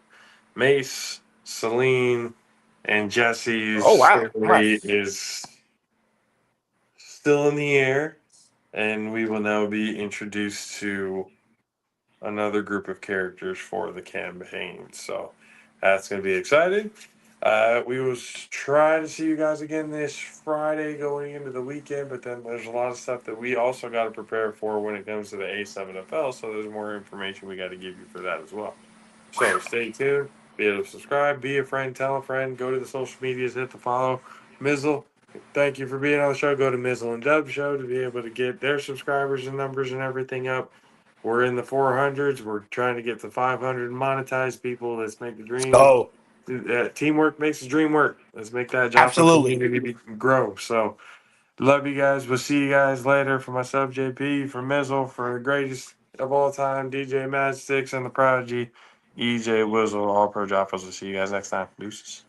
Mace, Celine, and Jesse's Oh wow. story is still in the air, and we will now be introduced to another group of characters for the campaign. So that's going to be exciting. We will try to see you guys again this Friday going into the weekend, but then there's a lot of stuff that we also got to prepare for when it comes to the A7FL. So there's more information we got to give you for that as well. So stay tuned. Be able to subscribe, be a friend, tell a friend, go to the social medias, hit the follow. Mizzle, thank you for being on the show. Go to Mizzle and Dub Show to be able to get their subscribers and numbers and everything up. We're in the 400s. We're trying to get to 500 monetized people. Let's make the dream. Oh, Teamwork makes the dream work. Let's make that Jaffa absolutely. community grow. So, love you guys. We'll see you guys later. For myself, JP, for Mizzle, for the greatest of all time, DJ Mad Sticks and the Prodigy, EJ Wizzle, all pro Jaffas. We'll see you guys next time. Deuces.